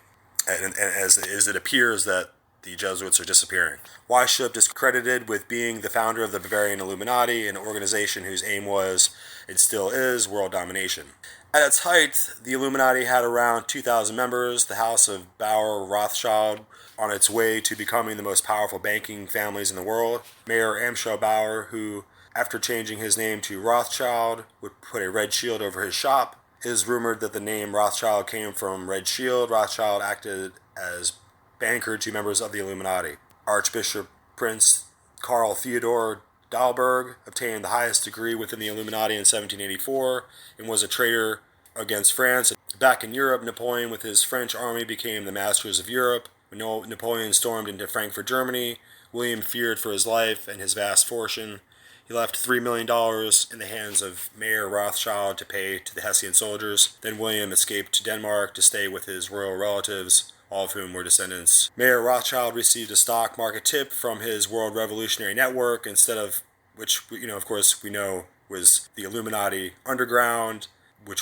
And as it appears that the Jesuits are disappearing. Weishaupt is credited with being the founder of the Bavarian Illuminati, an organization whose aim was, and still is, world domination. At its height, the Illuminati had around 2,000 members. The House of Bauer Rothschild on its way to becoming the most powerful banking families in the world. Mayor Amschel Bauer, who, after changing his name to Rothschild, would put a red shield over his shop. It is rumored that the name Rothschild came from Red Shield. Rothschild acted as banker to members of the Illuminati. Archbishop Prince Karl Theodor Dahlberg obtained the highest degree within the Illuminati in 1784 and was a traitor against France. So back in Europe, Napoleon with his French army became the masters of Europe. When Napoleon stormed into Frankfurt, Germany, William feared for his life and his vast fortune. He left $3 million in the hands of Mayor Rothschild to pay to the Hessian soldiers. Then William escaped to Denmark to stay with his royal relatives, all of whom were descendants. Mayor Rothschild received a stock market tip from his World Revolutionary Network, instead of which, of course, we know was the Illuminati underground,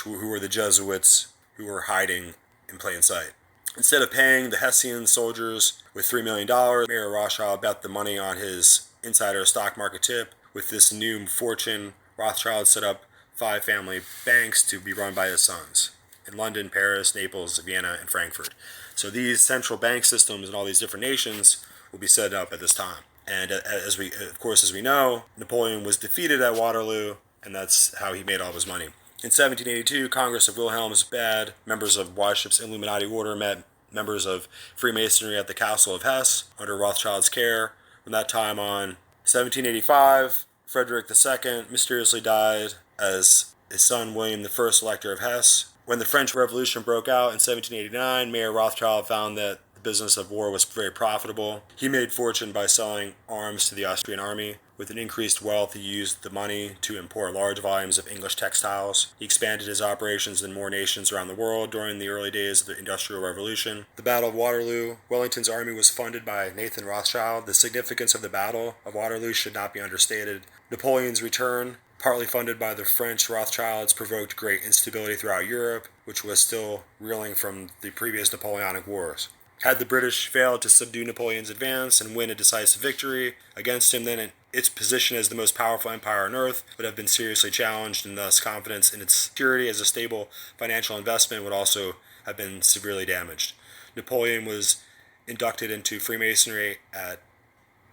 who were the Jesuits who were hiding in plain sight. Instead of paying the Hessian soldiers with $3 million, Mayor Rothschild bet the money on his insider stock market tip. With this new fortune, Rothschild set up 5 family banks to be run by his sons in London, Paris, Naples, Vienna, and Frankfurt. So these central bank systems in all these different nations will be set up at this time. And as we know, Napoleon was defeated at Waterloo, and that's how he made all of his money. In 1782, Congress of Wilhelmsbad, members of Weishaupt's Illuminati order, met members of Freemasonry at the Castle of Hesse under Rothschild's care. From that time on, 1785, Frederick II mysteriously died as his son William I, Elector of Hesse. When the French Revolution broke out in 1789, Mayor Rothschild found that the business of war was very profitable. He made fortune by selling arms to the Austrian army. With an increased wealth, he used the money to import large volumes of English textiles. He expanded his operations in more nations around the world during the early days of the Industrial Revolution. The Battle of Waterloo. Wellington's army was funded by Nathan Rothschild. The significance of the Battle of Waterloo should not be understated. Napoleon's return, partly funded by the French Rothschilds, provoked great instability throughout Europe, which was still reeling from the previous Napoleonic Wars. Had the British failed to subdue Napoleon's advance and win a decisive victory against him, then its position as the most powerful empire on earth would have been seriously challenged, and thus confidence in its security as a stable financial investment would also have been severely damaged. Napoleon was inducted into Freemasonry at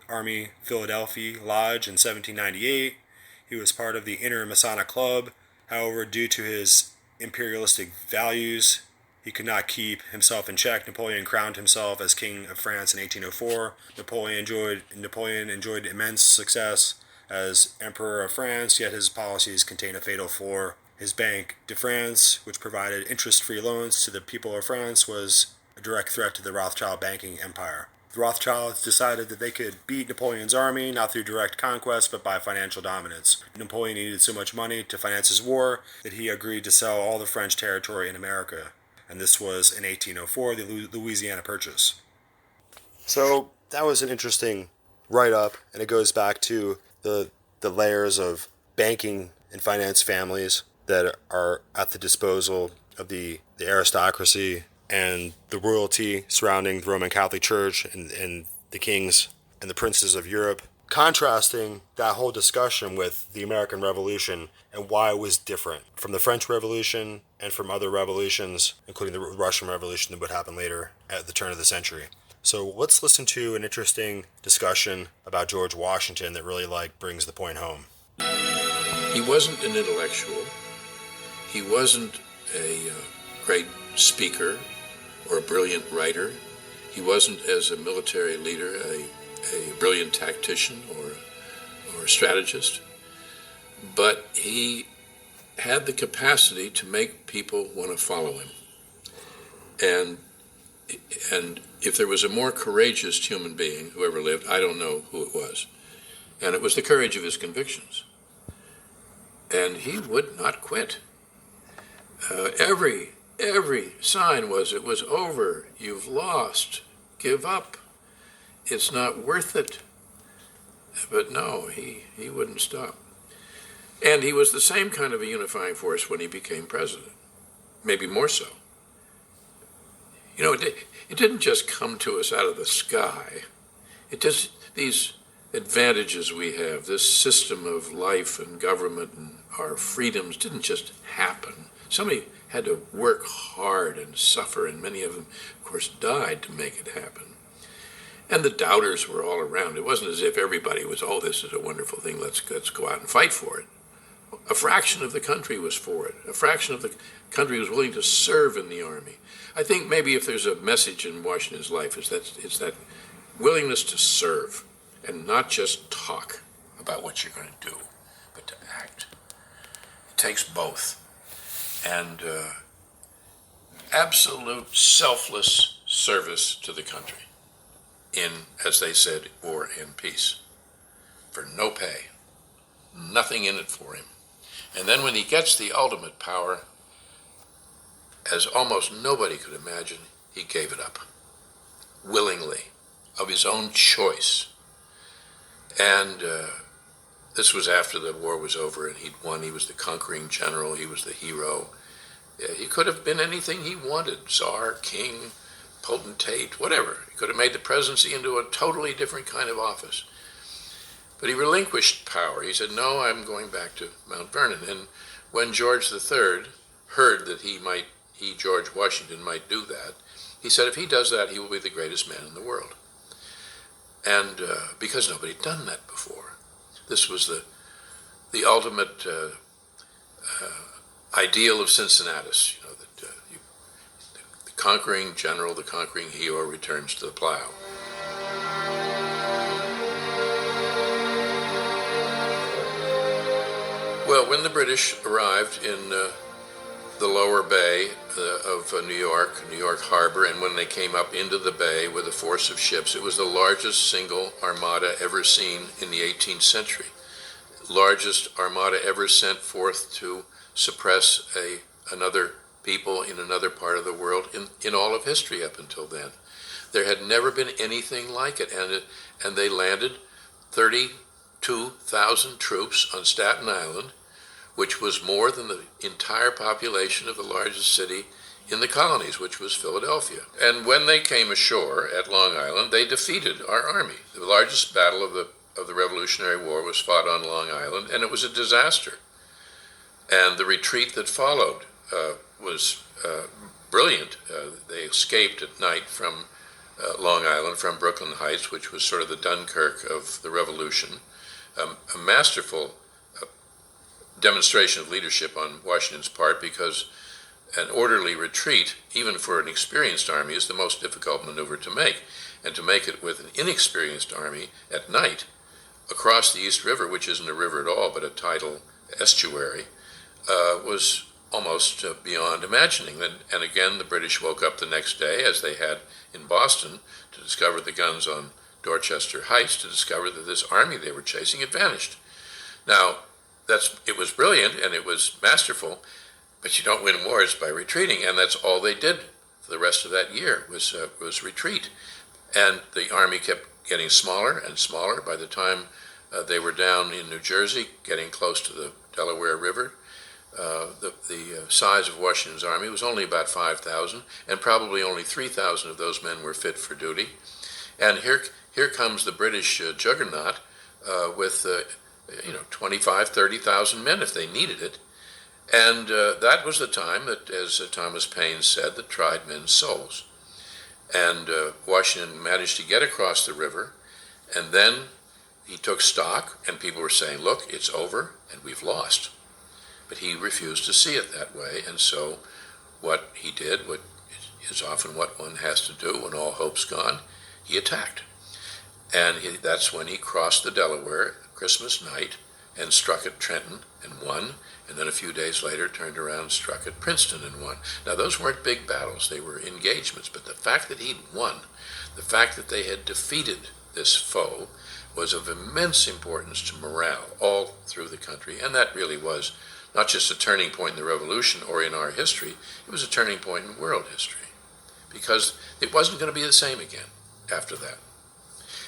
Army Philadelphia Lodge in 1798. He was part of the Inner Masonic Club. However, due to his imperialistic values, he could not keep himself in check. Napoleon crowned himself as King of France in 1804. Napoleon enjoyed immense success as Emperor of France, yet his policies contained a fatal flaw. His Banque de France, which provided interest-free loans to the people of France, was a direct threat to the Rothschild banking empire. The Rothschilds decided that they could beat Napoleon's army, not through direct conquest, but by financial dominance. Napoleon needed so much money to finance his war that he agreed to sell all the French territory in America. And this was in 1804, the Louisiana Purchase. So that was an interesting write-up, and it goes back to the layers of banking and finance families that are at the disposal of the aristocracy and the royalty surrounding the Roman Catholic Church and the kings and the princes of Europe, contrasting that whole discussion with the American Revolution and why it was different from the French Revolution and from other revolutions, including the Russian Revolution that would happen later at the turn of the century. So let's listen to an interesting discussion about George Washington that really brings the point home. He wasn't an intellectual. He wasn't a great speaker or a brilliant writer. He wasn't, as a military leader, a brilliant tactician or a strategist. But he had the capacity to make people want to follow him. And if there was a more courageous human being who ever lived, I don't know who it was. And it was the courage of his convictions. And he would not quit. Every sign was, it was over, you've lost, give up, it's not worth it. But no, he wouldn't stop. And he was the same kind of a unifying force when he became president, maybe more so. You know, it didn't just come to us out of the sky. It just, these advantages we have, this system of life and government and our freedoms didn't just happen. Somebody had to work hard and suffer, and many of them, of course, died to make it happen. And the doubters were all around. It wasn't as if everybody was, oh, this is a wonderful thing, let's go out and fight for it. A fraction of the country was for it. A fraction of the country was willing to serve in the army. I think maybe if there's a message in Washington's life, it's that willingness to serve and not just talk about what you're going to do, but to act. It takes both. And absolute selfless service to the country in, as they said, war and peace, for no pay, nothing in it for him. And then when he gets the ultimate power, as almost nobody could imagine, he gave it up willingly, of his own choice. And this was after the war was over and he'd won. He was the conquering general. He was the hero. He could have been anything he wanted, czar, king, potentate, whatever. He could have made the presidency into a totally different kind of office. But he relinquished power. He said, no, I'm going back to Mount Vernon. And when George III heard that George Washington, might do that, he said, if he does that, he will be the greatest man in the world. And because nobody had done that before. This was the ultimate ideal of Cincinnatus, that the conquering general, the conquering hero returns to the plow. Well, when the British arrived in the lower bay of New York Harbor, and when they came up into the bay with a force of ships, it was the largest single armada ever seen in the 18th century. Largest armada ever sent forth to suppress another people in another part of the world in all of history up until then. There had never been anything like it, and they landed 32,000 troops on Staten Island, which was more than the entire population of the largest city in the colonies, which was Philadelphia. And when they came ashore at Long Island, they defeated our army. The largest battle of the Revolutionary War was fought on Long Island, and it was a disaster. And the retreat that followed was brilliant. They escaped at night from Long Island, from Brooklyn Heights, which was sort of the Dunkirk of the Revolution. A masterful demonstration of leadership on Washington's part, because an orderly retreat, even for an experienced army, is the most difficult maneuver to make. And to make it with an inexperienced army at night across the East River, which isn't a river at all but a tidal estuary, was almost beyond imagining. And again, the British woke up the next day, as they had in Boston, to discover the guns on Dorchester Heights, to discover that this army they were chasing had vanished. Now, it was brilliant and it was masterful, but you don't win wars by retreating, and that's all they did for the rest of that year was retreat. And the army kept getting smaller and smaller. By the time they were down in New Jersey, getting close to the Delaware River, the size of Washington's army was only about 5,000, and probably only 3,000 of those men were fit for duty. And here comes the British juggernaut with 25, 30,000 men if they needed it. And that was the time that, as Thomas Paine said, that tried men's souls. And Washington managed to get across the river, and then he took stock, and people were saying, look, it's over, and we've lost. But he refused to see it that way, and so what he did, what is often what one has to do when all hope's gone, he attacked. And that's when he crossed the Delaware Christmas night and struck at Trenton and won, and then a few days later turned around and struck at Princeton and won. Now, those weren't big battles, they were engagements, but the fact that he'd won, the fact that they had defeated this foe, was of immense importance to morale all through the country, and that really was not just a turning point in the Revolution or in our history, it was a turning point in world history, because it wasn't going to be the same again after that.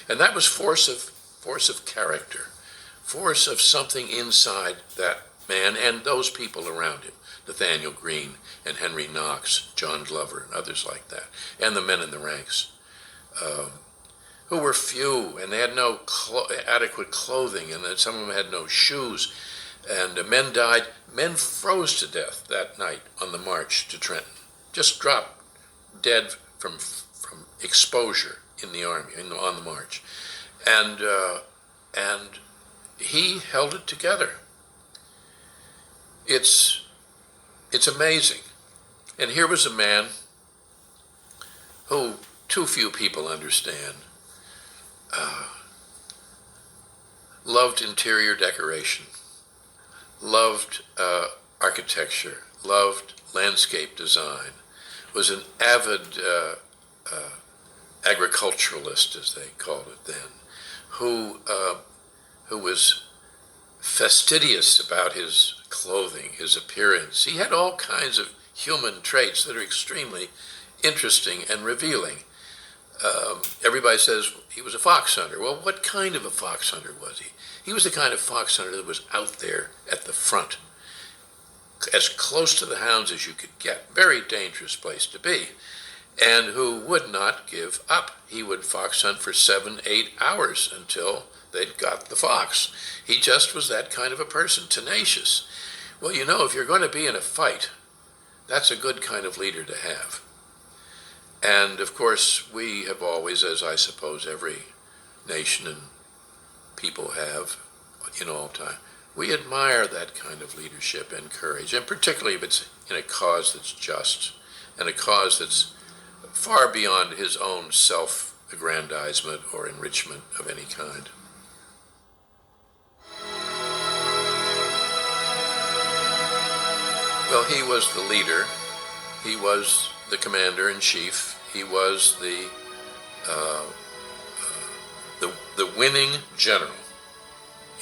And that was force of character, force of something inside that man and those people around him, Nathaniel Greene and Henry Knox, John Glover, and others like that, and the men in the ranks, who were few, and they had no adequate clothing, and then some of them had no shoes, and men died. Men froze to death that night on the march to Trenton, just dropped dead from exposure in the army, on the march. And he held it together. It's amazing. And here was a man who too few people understand. Loved interior decoration, loved architecture, loved landscape design, was an avid agriculturalist, as they called it then, who was fastidious about his clothing, his appearance. He had all kinds of human traits that are extremely interesting and revealing. Everybody says he was a fox hunter. Well, what kind of a fox hunter was he? He was the kind of fox hunter that was out there at the front, as close to the hounds as you could get. Very dangerous place to be. And who would not give up. He would fox hunt for 7-8 hours until they'd got the fox. He just was that kind of a person, tenacious. Well, you know, if you're going to be in a fight, that's a good kind of leader to have. And of course, we have always, as I suppose every nation and people have in all time, we admire that kind of leadership and courage, and particularly if it's in a cause that's just and a cause that's far beyond his own self-aggrandizement or enrichment of any kind. Well, he was the leader. He was the commander-in-chief. He was the winning general.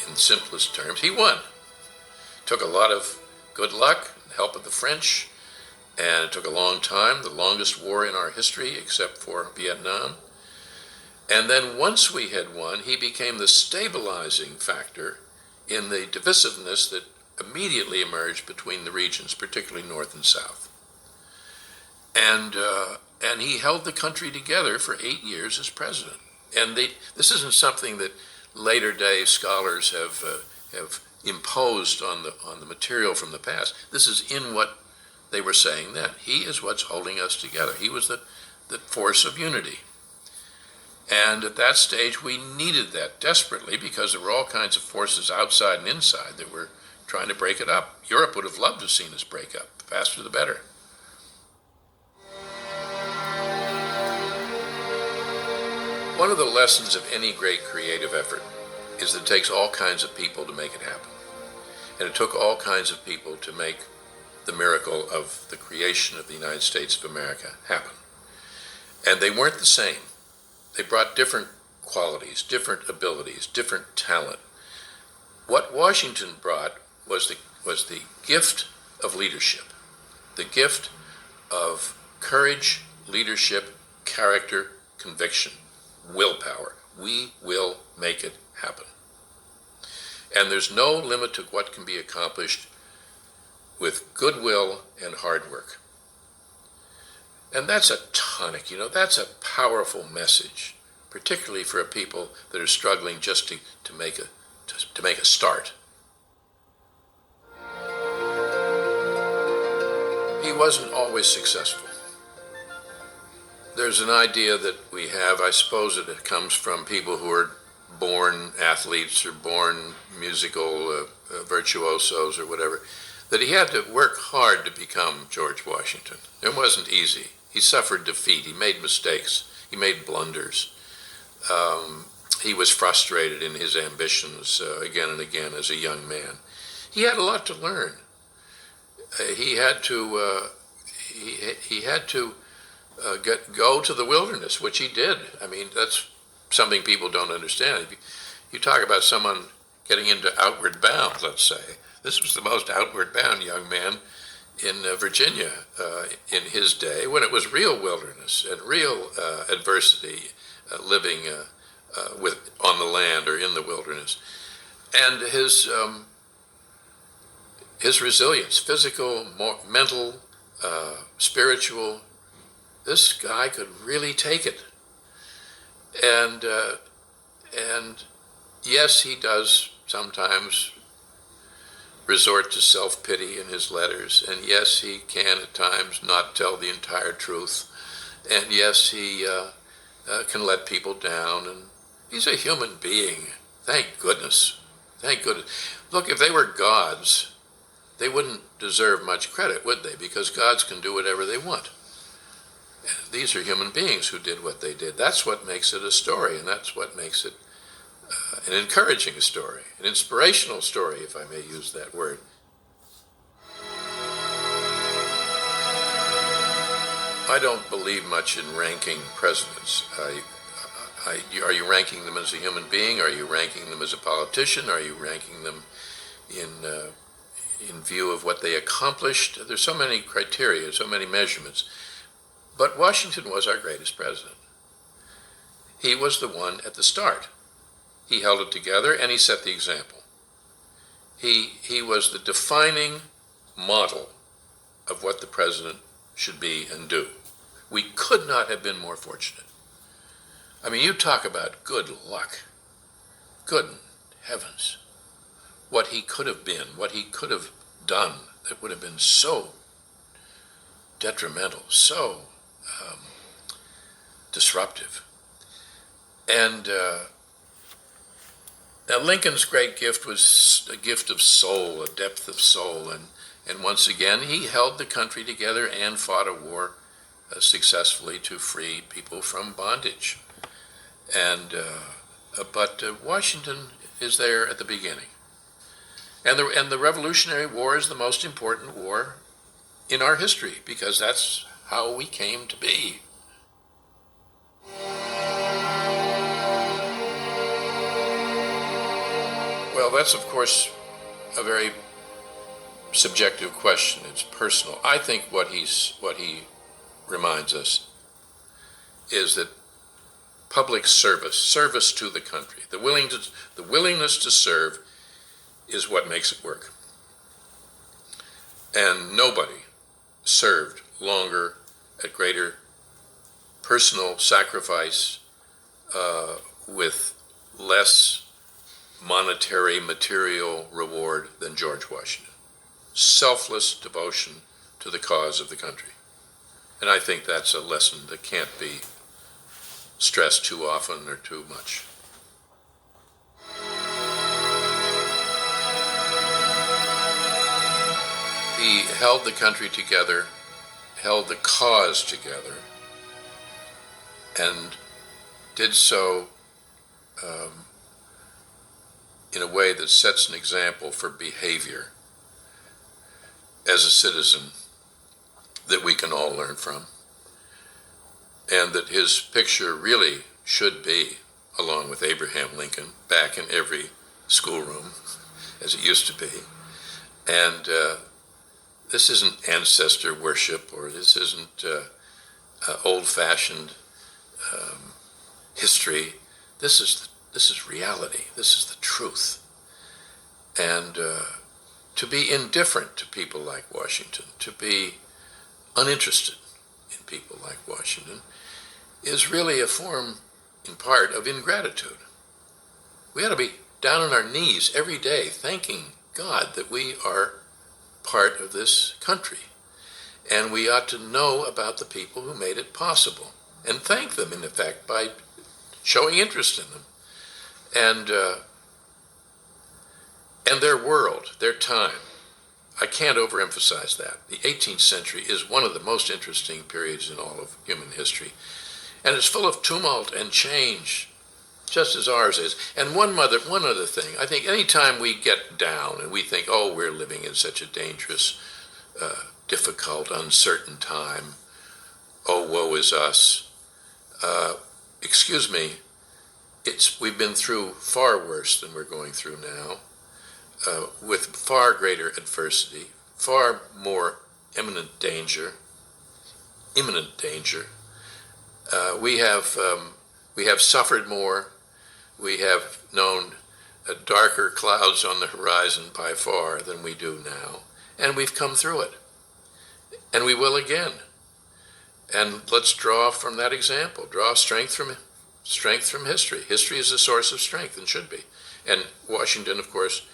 In simplest terms, he won. Took a lot of good luck, help of the French, and it took a long time, the longest war in our history except for Vietnam. And then once we had won, he became the stabilizing factor in the divisiveness that immediately emerged between the regions, particularly North and South. And he held the country together for 8 years as president. And this isn't something that later day scholars have imposed on the material from the past. This is in what they were saying then. He is what's holding us together. He was the force of unity. And at that stage, we needed that desperately because there were all kinds of forces outside and inside that were trying to break it up. Europe would have loved to have seen us break up. The faster the better. One of the lessons of any great creative effort is that it takes all kinds of people to make it happen. And it took all kinds of people to make the miracle of the creation of the United States of America happen. And they weren't the same. They brought different qualities, different abilities, different talent. What Washington brought was the gift of leadership, the gift of courage, leadership, character, conviction, willpower. We will make it happen. And there's no limit to what can be accomplished with goodwill and hard work. And that's a tonic, that's a powerful message, particularly for a people that are struggling just to make a start. He wasn't always successful. There's an idea that we have, I suppose it comes from people who are born athletes or born musical virtuosos or whatever, that he had to work hard to become George Washington. It wasn't easy. He suffered defeat. He made mistakes. He made blunders. He was frustrated in his ambitions again and again as a young man. He had a lot to learn. He had to go to the wilderness, which he did. I mean, that's something people don't understand. You talk about someone getting into outward bound, let's say. This was the most outward bound young man in Virginia in his day, when it was real wilderness and real adversity, living on the land or in the wilderness. And his resilience, physical, mental, spiritual, this guy could really take it. And yes, he does sometimes resort to self-pity in his letters, and yes, he can at times not tell the entire truth, and yes, he can let people down, and he's a human being. Thank goodness. Thank goodness. Look, if they were gods, they wouldn't deserve much credit, would they? Because gods can do whatever they want. And these are human beings who did what they did. That's what makes it a story, and that's what makes it an encouraging story, an inspirational story, if I may use that word. I don't believe much in ranking presidents. Are you ranking them as a human being? Are you ranking them as a politician? Are you ranking them in view of what they accomplished? There's so many criteria, so many measurements. But Washington was our greatest president. He was the one at the start. He held it together and he set the example. He was the defining model of what the president should be and do. We could not have been more fortunate. I mean, you talk about good luck. Good heavens. What he could have been, what he could have done that would have been so detrimental, so disruptive. And now Lincoln's great gift was a gift of soul, a depth of soul, and once again he held the country together and fought a war successfully to free people from bondage. But Washington is there at the beginning. And the Revolutionary War is the most important war in our history because that's how we came to be. Well, that's of course a very subjective question. It's personal. I think what he reminds us is that public service to the country, the willingness to serve is what makes it work. And nobody served longer at greater personal sacrifice with less monetary, material reward than George Washington. Selfless devotion to the cause of the country. And I think that's a lesson that can't be stressed too often or too much. He held the country together, held the cause together, and did so in a way that sets an example for behavior as a citizen that we can all learn from, and that his picture really should be, along with Abraham Lincoln, back in every schoolroom, as it used to be. And this isn't ancestor worship, or this isn't old-fashioned history. This is reality. This is the truth. And to be indifferent to people like Washington, to be uninterested in people like Washington, is really a form, in part, of ingratitude. We ought to be down on our knees every day thanking God that we are part of this country. And we ought to know about the people who made it possible and thank them, in effect, by showing interest in them. And their world, their time. I can't overemphasize that. The 18th century is one of the most interesting periods in all of human history. And it's full of tumult and change, just as ours is. And one other thing, I think any time we get down and we think, oh, we're living in such a dangerous, difficult, uncertain time, oh, woe is us, excuse me, we've been through far worse than we're going through now, with far greater adversity, far more imminent danger. We have suffered more. We have known darker clouds on the horizon by far than we do now, and we've come through it, and we will again. And let's draw from that example. Draw strength from history. History is a source of strength and should be. And Washington, of course,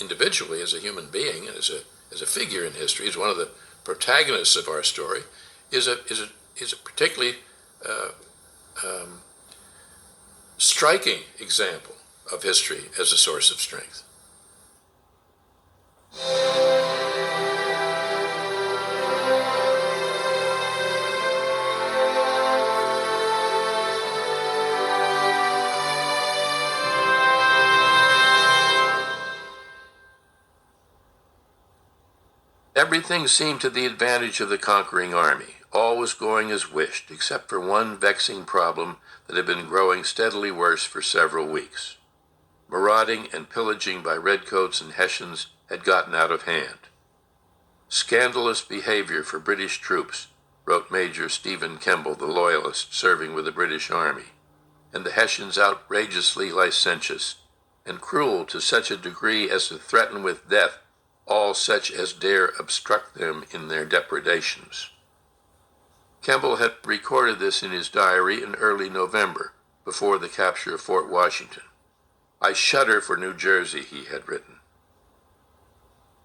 individually as a human being and as a figure in history, is one of the protagonists of our story, is a particularly striking example of history as a source of strength. Everything seemed to the advantage of the conquering army. all was going as wished, except for one vexing problem that had been growing steadily worse for several weeks. Marauding and pillaging by redcoats and Hessians had gotten out of hand. Scandalous behavior for British troops, wrote Major Stephen Kemble, the loyalist serving with the British Army, and the Hessians outrageously licentious, and cruel to such a degree as to threaten with death all such as dare obstruct them in their depredations. Kemble had recorded this in his diary in early November, before the capture of Fort Washington. "I shudder for New Jersey," he had written.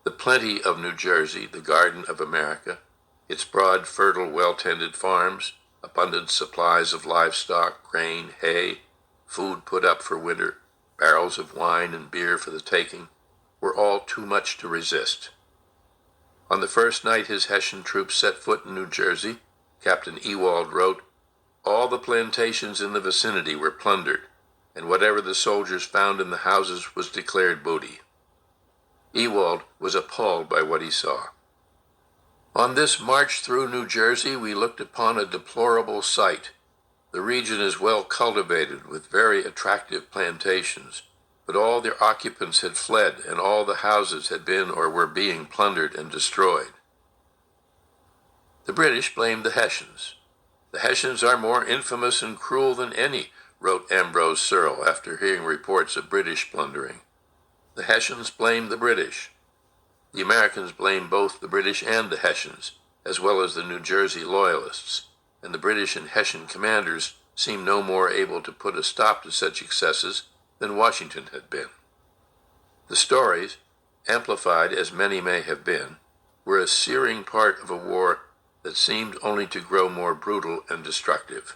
The plenty of New Jersey, the garden of America, its broad, fertile, well-tended farms, abundant supplies of livestock, grain, hay, food put up for winter, barrels of wine and beer for the taking, were all too much to resist. On the first night his Hessian troops set foot in New Jersey, Captain Ewald wrote, "All the plantations in the vicinity were plundered, and whatever the soldiers found in the houses was declared booty." Ewald was appalled by what he saw. "On this march through New Jersey, we looked upon a deplorable sight. The region is well cultivated with very attractive plantations, but all their occupants had fled, and all the houses had been or were being plundered and destroyed." The British blamed the Hessians. "The Hessians are more infamous and cruel than any," wrote Ambrose Searle after hearing reports of British plundering. The Hessians blamed the British. The Americans blamed both the British and the Hessians, as well as the New Jersey loyalists, and the British and Hessian commanders seemed no more able to put a stop to such excesses than Washington had been. The stories, amplified as many may have been, were a searing part of a war that seemed only to grow more brutal and destructive.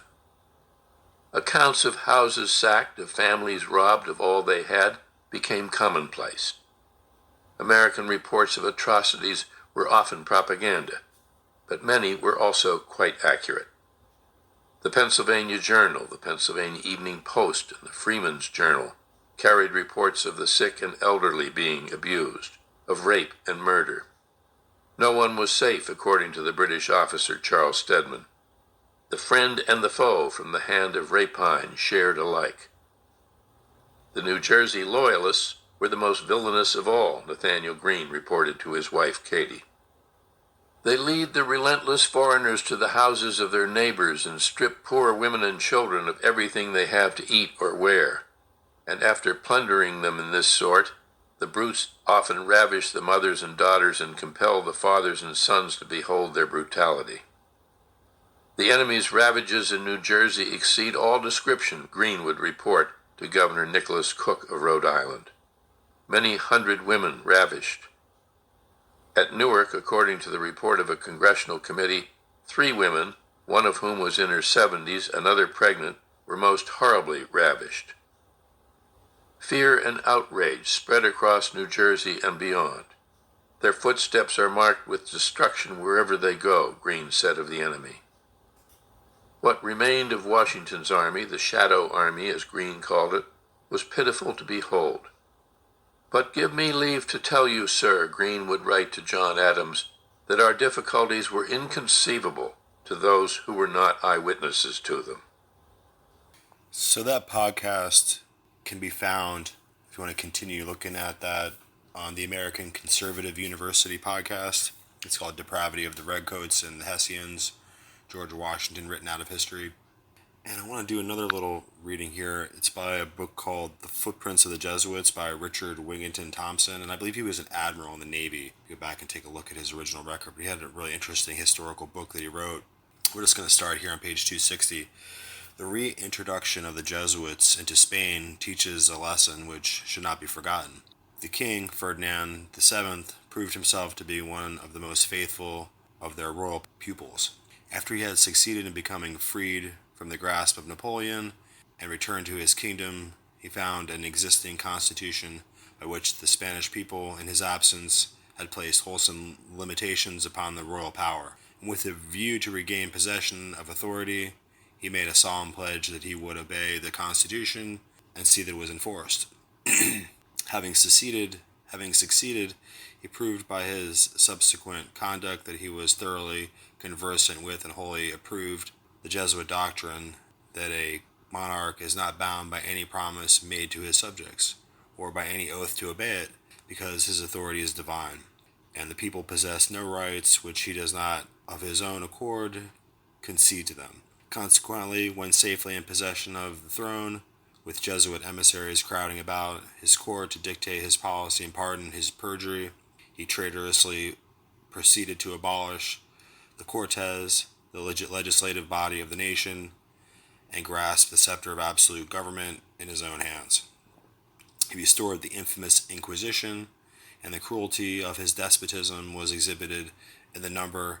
Accounts of houses sacked, of families robbed of all they had, became commonplace. American reports of atrocities were often propaganda, but many were also quite accurate. The Pennsylvania Journal, the Pennsylvania Evening Post, and the Freeman's Journal carried reports of the sick and elderly being abused, of rape and murder. No one was safe, according to the British officer Charles Stedman. The friend and the foe from the hand of rapine shared alike. The New Jersey loyalists were the most villainous of all, Nathaniel Greene reported to his wife Katie. "They lead the relentless foreigners to the houses of their neighbors and strip poor women and children of everything they have to eat or wear. And after plundering them in this sort, the brutes often ravish the mothers and daughters and compel the fathers and sons to behold their brutality. The enemy's ravages in New Jersey exceed all description," Greene would report to Governor Nicholas Cook of Rhode Island. "Many hundred women ravished. At Newark, according to the report of a congressional committee, 3 women, one of whom was in her 70s, another pregnant, were most horribly ravished." Fear and outrage spread across New Jersey and beyond. "Their footsteps are marked with destruction wherever they go," Greene said of the enemy. What remained of Washington's army, the shadow army as Greene called it, was pitiful to behold. "But give me leave to tell you, sir," Greene would write to John Adams, "that our difficulties were inconceivable to those who were not eyewitnesses to them." So that podcast can be found, if you want to continue looking at that, on the American Conservative University podcast. It's called Depravity of the Redcoats and the Hessians, George Washington written out of history. And I want to do another little reading here. It's by a book called The Footprints of the Jesuits by Richard Wigington Thompson, and I believe he was an admiral in the Navy. Go back and take a look at his original record, but he had a really interesting historical book that he wrote. We're just going to start here on page 260. The reintroduction of the Jesuits into Spain teaches a lesson which should not be forgotten. The king, Ferdinand VII, proved himself to be one of the most faithful of their royal pupils. After he had succeeded in becoming freed from the grasp of Napoleon and returned to his kingdom, he found an existing constitution by which the Spanish people, in his absence, had placed wholesome limitations upon the royal power. And with a view to regain possession of authority, he made a solemn pledge that he would obey the constitution and see that it was enforced. Having Having succeeded, he proved by his subsequent conduct that he was thoroughly conversant with and wholly approved the Jesuit doctrine that a monarch is not bound by any promise made to his subjects, or by any oath to obey it, because his authority is divine, and the people possess no rights which he does not of his own accord concede to them. Consequently, when safely in possession of the throne, with Jesuit emissaries crowding about his court to dictate his policy and pardon his perjury, he traitorously proceeded to abolish the Cortes, the legislative body of the nation, and grasp the scepter of absolute government in his own hands. He restored the infamous Inquisition, and the cruelty of his despotism was exhibited in the number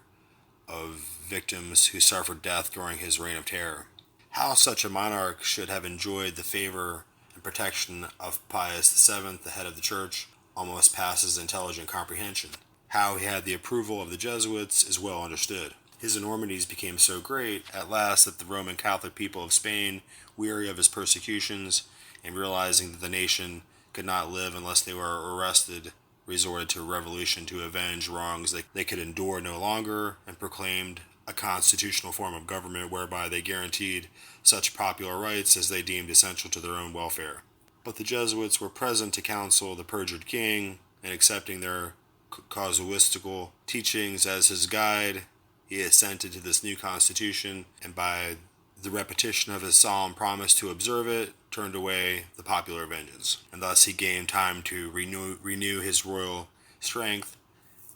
of victims who suffered death during his reign of terror. How such a monarch should have enjoyed the favor and protection of Pius VII, the head of the Church, almost passes intelligent comprehension. How he had the approval of the Jesuits is well understood. His enormities became so great at last that the Roman Catholic people of Spain, weary of his persecutions and realizing that the nation could not live unless they were arrested, resorted to revolution to avenge wrongs they could endure no longer, and proclaimed a constitutional form of government whereby they guaranteed such popular rights as they deemed essential to their own welfare. But the Jesuits were present to counsel the perjured king, and accepting their casuistical teachings as his guide, he assented to this new constitution, and by the repetition of his solemn promise to observe it, turned away the popular vengeance. And thus he gained time to renew his royal strength,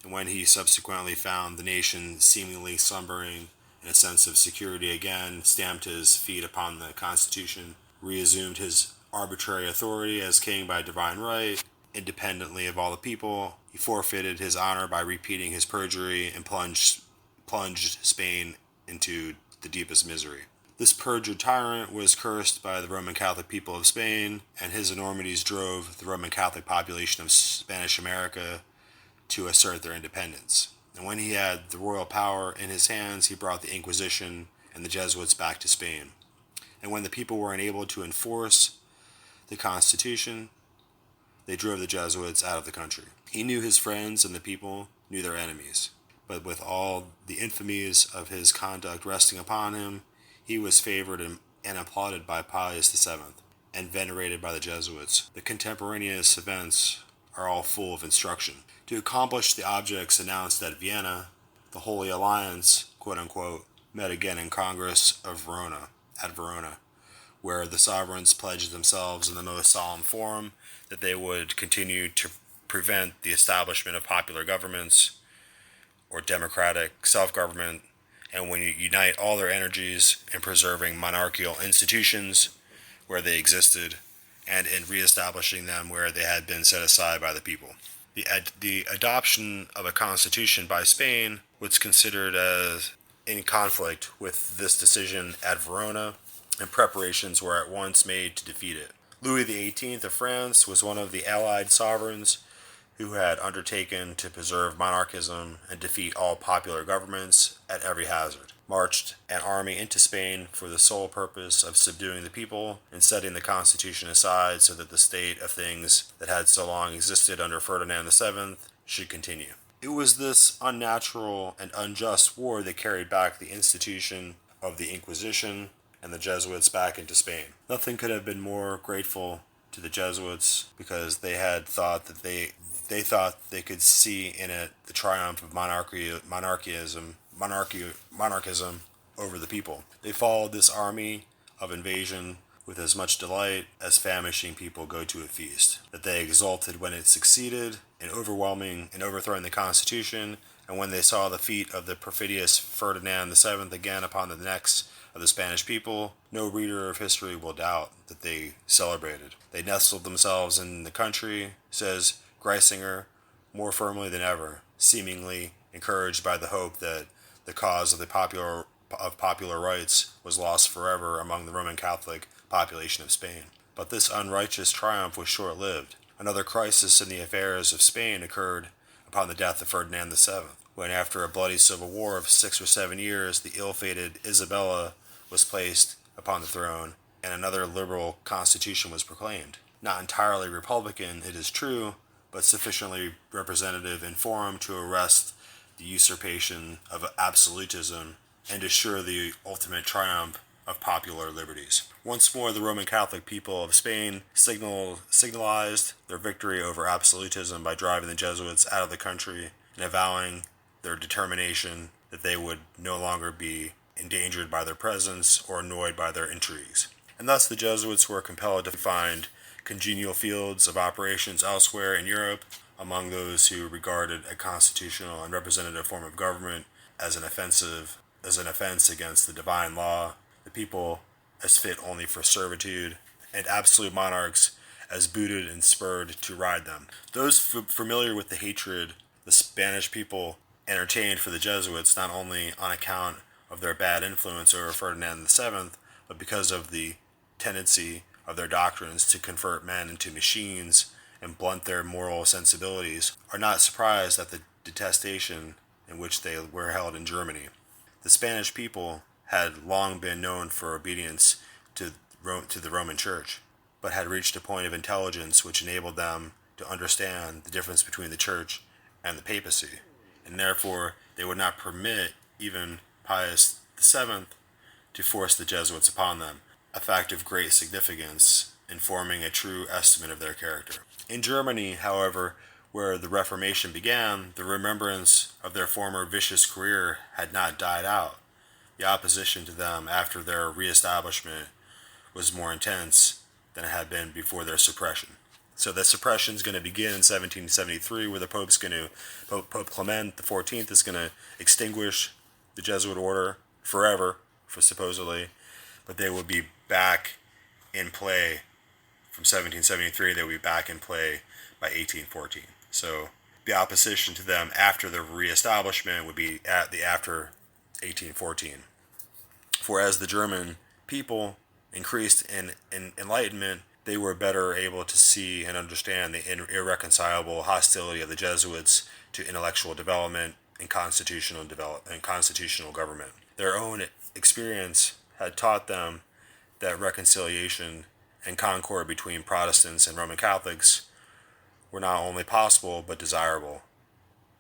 and when he subsequently found the nation seemingly slumbering in a sense of security again, stamped his feet upon the Constitution, reassumed his arbitrary authority as king by divine right, independently of all the people. He forfeited his honor by repeating his perjury and plunged Spain into the deepest misery. This perjured tyrant was cursed by the Roman Catholic people of Spain, and his enormities drove the Roman Catholic population of Spanish America to assert their independence. And when he had the royal power in his hands, he brought the Inquisition and the Jesuits back to Spain. And when the people were unable to enforce the Constitution, they drove the Jesuits out of the country. He knew his friends, and the people knew their enemies. But with all the infamies of his conduct resting upon him, he was favored and applauded by Pius VII, and venerated by the Jesuits. The contemporaneous events are all full of instruction. To accomplish the objects announced at Vienna, the Holy Alliance, quote-unquote, met again in Congress of Verona, where the sovereigns pledged themselves in the most solemn form that they would continue to prevent the establishment of popular governments or democratic self-government, and when you unite all their energies in preserving monarchical institutions where they existed and in reestablishing them where they had been set aside by the people. The adoption of a constitution by Spain was considered as in conflict with this decision at Verona, and preparations were at once made to defeat it. Louis XVIII of France was one of the allied sovereigns who had undertaken to preserve monarchism and defeat all popular governments at every hazard, marched an army into Spain for the sole purpose of subduing the people and setting the Constitution aside so that the state of things that had so long existed under Ferdinand VII should continue. It was this unnatural and unjust war that carried back the institution of the Inquisition and the Jesuits back into Spain. Nothing could have been more grateful to the Jesuits, because they had thought that they thought they could see in it the triumph of monarchism over the people. They followed this army of invasion with as much delight as famishing people go to a feast. That they exulted when it succeeded in overthrowing the Constitution, and when they saw the feet of the perfidious Ferdinand VII again upon the necks of the Spanish people, no reader of history will doubt that they celebrated. They nestled themselves in the country, says Greisinger, more firmly than ever, seemingly encouraged by the hope that the cause of popular rights was lost forever among the Roman Catholic population of Spain. But this unrighteous triumph was short-lived. Another crisis in the affairs of Spain occurred upon the death of Ferdinand VII, when after a bloody civil war of 6 or 7 years, the ill-fated Isabella was placed upon the throne, and another liberal constitution was proclaimed. Not entirely republican, it is true, but sufficiently representative in form to arrest the usurpation of absolutism and assure the ultimate triumph of popular liberties. Once more, the Roman Catholic people of Spain signalized their victory over absolutism by driving the Jesuits out of the country and avowing their determination that they would no longer be endangered by their presence or annoyed by their intrigues. And thus the Jesuits were compelled to find congenial fields of operations elsewhere in Europe, among those who regarded a constitutional and representative form of government as an offense against the divine law, the people as fit only for servitude, and absolute monarchs as booted and spurred to ride them. Those familiar with the hatred the Spanish people entertained for the Jesuits, not only on account of their bad influence over Ferdinand VII, but because of the tendency of their doctrines to convert men into machines and blunt their moral sensibilities, are not surprised at the detestation in which they were held in Germany. The Spanish people had long been known for obedience to the Roman Church, but had reached a point of intelligence which enabled them to understand the difference between the Church and the papacy, and therefore they would not permit even Pius VII to force the Jesuits upon them, a fact of great significance in forming a true estimate of their character. In Germany, however, where the Reformation began, the remembrance of their former vicious career had not died out. The opposition to them after their reestablishment was more intense than it had been before their suppression. So the suppression is going to begin in 1773, where Pope Clement XIV is going to extinguish the Jesuit order forever, supposedly, but they will be back in play from 1773. They will be back in play by 1814. So the opposition to them after the reestablishment would be at the after 1814. For as the German people increased in enlightenment, they were better able to see and understand the irreconcilable hostility of the Jesuits to intellectual development and constitutional government. Their own experience had taught them that reconciliation and concord between Protestants and Roman Catholics were not only possible but desirable.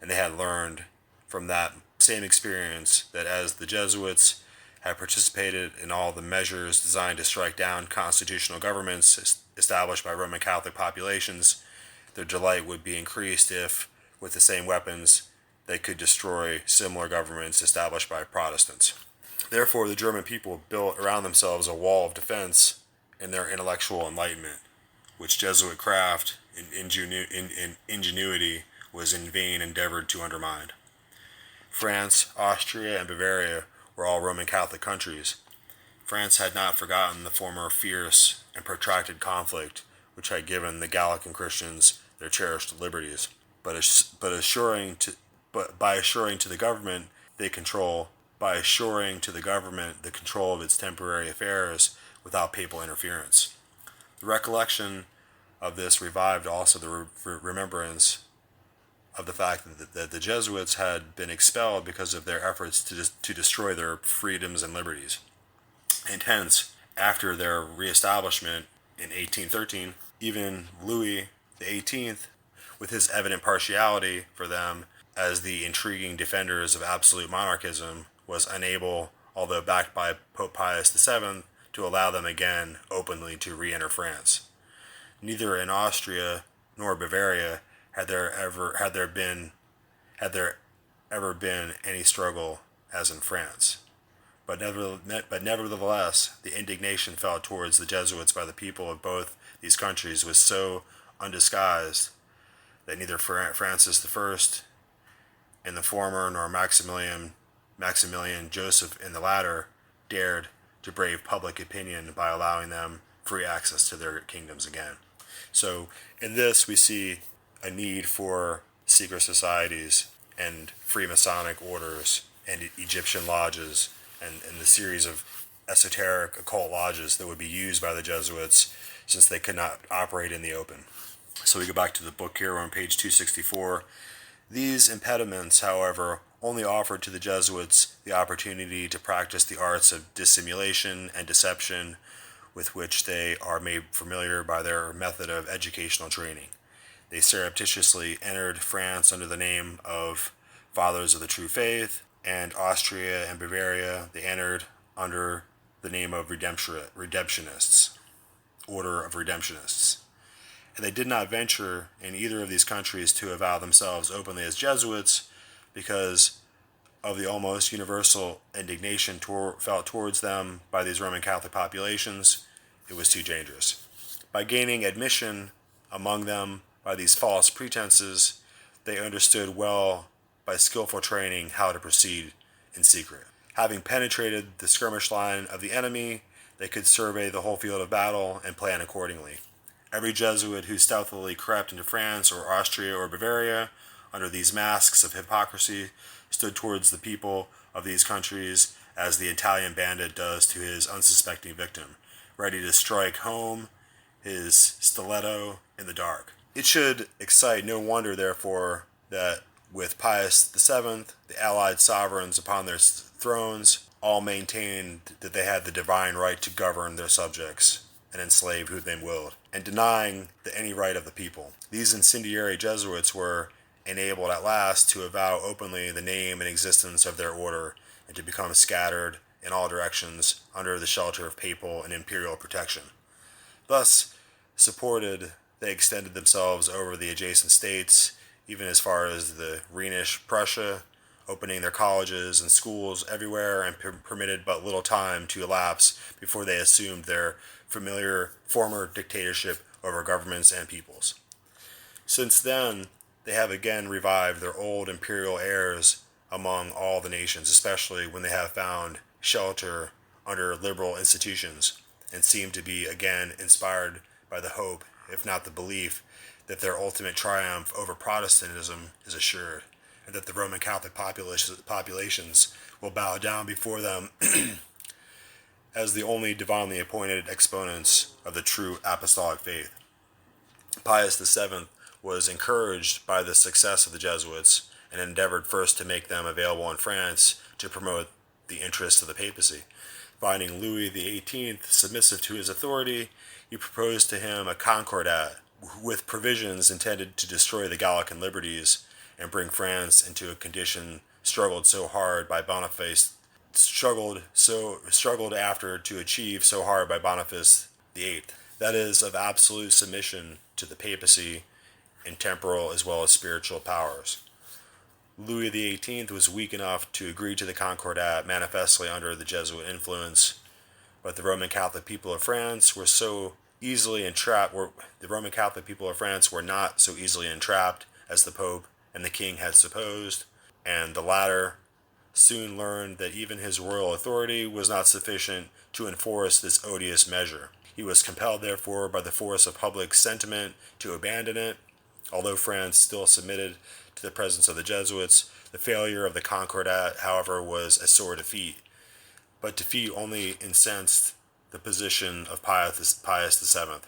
And they had learned from that same experience that as the Jesuits had participated in all the measures designed to strike down constitutional governments established by Roman Catholic populations, their delight would be increased if, with the same weapons, they could destroy similar governments established by Protestants. Therefore, the German people built around themselves a wall of defense in their intellectual enlightenment, which Jesuit craft and ingenuity was in vain endeavored to undermine. France, Austria, and Bavaria were all Roman Catholic countries. France had not forgotten the former fierce and protracted conflict which had given the Gallican Christians their cherished liberties, but by assuring to the government the control of its temporary affairs without papal interference. The recollection of this revived also the remembrance of the fact that the Jesuits had been expelled because of their efforts to destroy their freedoms and liberties. And hence, after their reestablishment in 1813, even Louis XVIII, with his evident partiality for them as the intriguing defenders of absolute monarchism, was unable, although backed by Pope Pius VII, to allow them again openly to re-enter France. Neither in Austria nor Bavaria had there ever been any struggle as in France. But nevertheless, the indignation felt towards the Jesuits by the people of both these countries was so undisguised that neither Francis I in the former nor Maximilian Joseph in the latter dared to brave public opinion by allowing them free access to their kingdoms again. So in this we see a need for secret societies and Freemasonic orders and Egyptian lodges and the series of esoteric occult lodges that would be used by the Jesuits since they could not operate in the open. So we go back to the book here, we're on page 264. These impediments, however, only offered to the Jesuits the opportunity to practice the arts of dissimulation and deception with which they are made familiar by their method of educational training. They surreptitiously entered France under the name of Fathers of the True Faith, and Austria and Bavaria, they entered under the name of Redemptionists, Order of Redemptionists. And they did not venture in either of these countries to avow themselves openly as Jesuits because of the almost universal indignation felt towards them by these Roman Catholic populations. It was too dangerous. By gaining admission among them by these false pretenses, they understood well by skillful training how to proceed in secret. Having penetrated the skirmish line of the enemy, they could survey the whole field of battle and plan accordingly. Every Jesuit who stealthily crept into France or Austria or Bavaria under these masks of hypocrisy stood towards the people of these countries as the Italian bandit does to his unsuspecting victim, ready to strike home his stiletto in the dark. It should excite no wonder, therefore, that with Pius VII, the Allied sovereigns upon their thrones all maintained that they had the divine right to govern their subjects and enslave who they willed, and denying any right of the people. These incendiary Jesuits were enabled at last to avow openly the name and existence of their order and to become scattered in all directions under the shelter of papal and imperial protection. Thus supported, they extended themselves over the adjacent states, even as far as the Rhenish Prussia, opening their colleges and schools everywhere and permitted but little time to elapse before they assumed their familiar former dictatorship over governments and peoples. Since then, they have again revived their old imperial airs among all the nations, especially when they have found shelter under liberal institutions and seem to be again inspired by the hope, if not the belief, that their ultimate triumph over Protestantism is assured, and that the Roman Catholic populations will bow down before them as the only divinely appointed exponents of the true apostolic faith. Pius VII was encouraged by the success of the Jesuits and endeavored first to make them available in France to promote the interests of the papacy. Finding Louis XVIII submissive to his authority, he proposed to him a concordat with provisions intended to destroy the Gallican liberties and bring France into a condition struggled after to achieve so hard by Boniface VIII. That is, of absolute submission to the papacy in temporal as well as spiritual powers. Louis XVIII was weak enough to agree to the Concordat, manifestly under the Jesuit influence, but the Roman Catholic people of France were so easily entrapped. The Roman Catholic people of France were not so easily entrapped as the Pope and the King had supposed, and the latter soon learned that even his royal authority was not sufficient to enforce this odious measure. He was compelled, therefore, by the force of public sentiment to abandon it. Although France still submitted to the presence of the Jesuits, the failure of the Concordat, however, was a sore defeat. But defeat only incensed the position of Pius VII.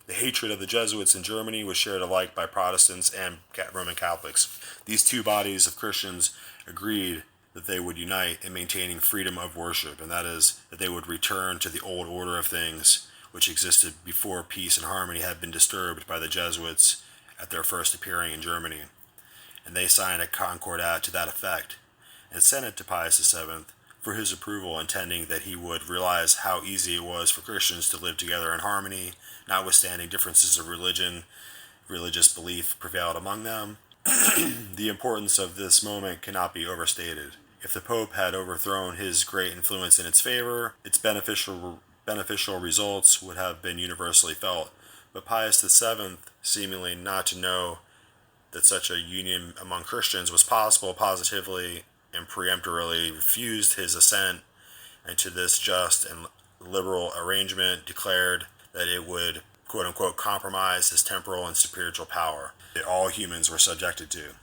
The hatred of the Jesuits in Germany was shared alike by Protestants and Roman Catholics. These two bodies of Christians agreed that they would unite in maintaining freedom of worship, and that is, that they would return to the old order of things which existed before peace and harmony had been disturbed by the Jesuits at their first appearing in Germany. And they signed a concordat to that effect, and sent it to Pius VII for his approval, intending that he would realize how easy it was for Christians to live together in harmony, notwithstanding differences of religious belief prevailed among them. The importance of this moment cannot be overstated. If the Pope had overthrown his great influence in its favor, its beneficial results would have been universally felt. But Pius VII, seemingly not to know that such a union among Christians was possible, positively and peremptorily refused his assent, and to this just and liberal arrangement declared that it would, quote-unquote, compromise his temporal and spiritual power that all humans were subjected to.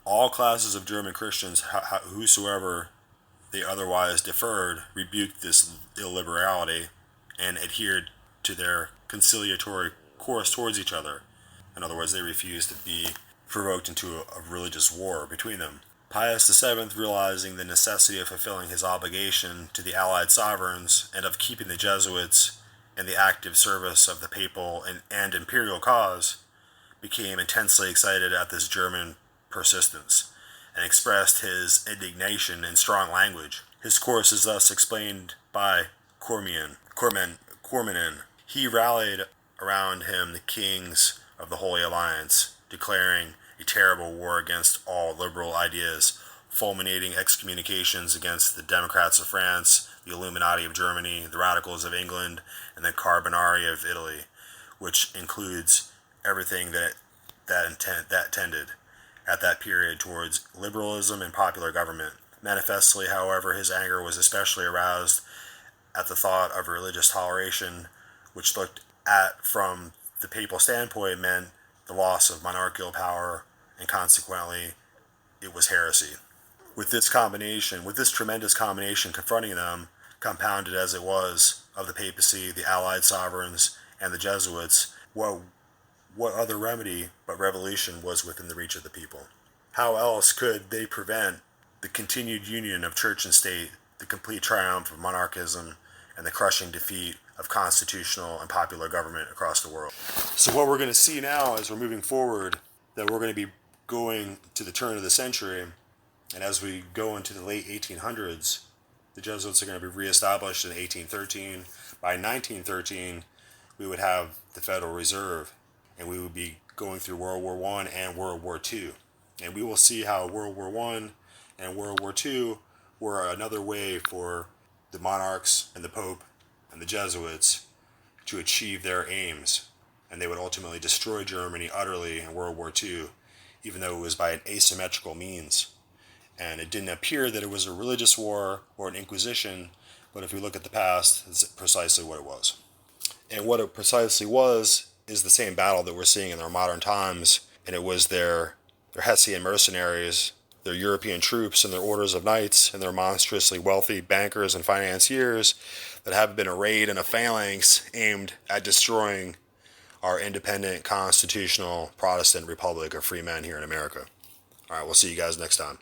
All classes of German Christians, whosoever they otherwise deferred, rebuked this illiberality and adhered to their conciliatory course towards each other. In other words, they refused to be provoked into a religious war between them. Pius VII, realizing the necessity of fulfilling his obligation to the Allied sovereigns and of keeping the Jesuits in the active service of the papal and imperial cause, became intensely excited at this German persistence and expressed his indignation in strong language. His course is thus explained by Cormenin. He rallied around him the kings of the Holy Alliance, declaring a terrible war against all liberal ideas, fulminating excommunications against the Democrats of France, the Illuminati of Germany, the Radicals of England, and the Carbonari of Italy, which includes everything that tended at that period towards liberalism and popular government. Manifestly, however, his anger was especially aroused at the thought of religious toleration, which looked at from the papal standpoint meant the loss of monarchical power, and consequently it was heresy. With this tremendous combination confronting them, compounded as it was of the papacy, the allied sovereigns, and the Jesuits, what other remedy but revolution was within the reach of the people? How else could they prevent the continued union of church and state, the complete triumph of monarchism, and the crushing defeat of constitutional and popular government across the world? So what we're going to see now as we're moving forward, that we're going to be going to the turn of the century, and as we go into the late 1800s, the Jesuits are going to be reestablished in 1813. By 1913, we would have the Federal Reserve, and we would be going through World War I and World War II. And we will see how World War I and World War II were another way for the monarchs and the Pope and the Jesuits to achieve their aims. And they would ultimately destroy Germany utterly in World War II, even though it was by an asymmetrical means. And it didn't appear that it was a religious war or an inquisition, but if we look at the past, it's precisely what it was. And what it precisely was is the same battle that we're seeing in our modern times, and it was their Hessian Mercenaries, their European troops and their orders of knights and their monstrously wealthy bankers and financiers that have been arrayed in a phalanx aimed at destroying our independent, constitutional, Protestant republic of free men here in America. All right, we'll see you guys next time.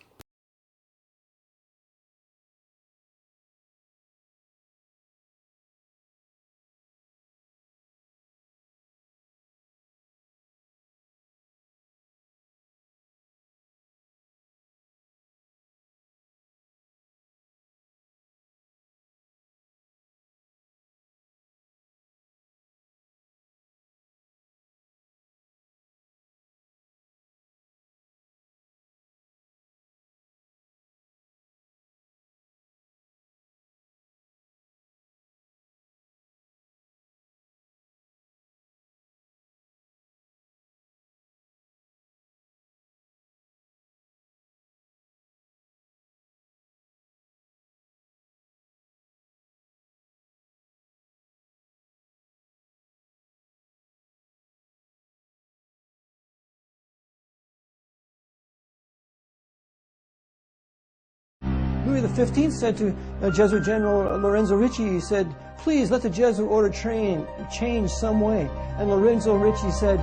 Louis XV said to Jesuit General Lorenzo Ricci, he said, please let the Jesuit order change some way. And Lorenzo Ricci said,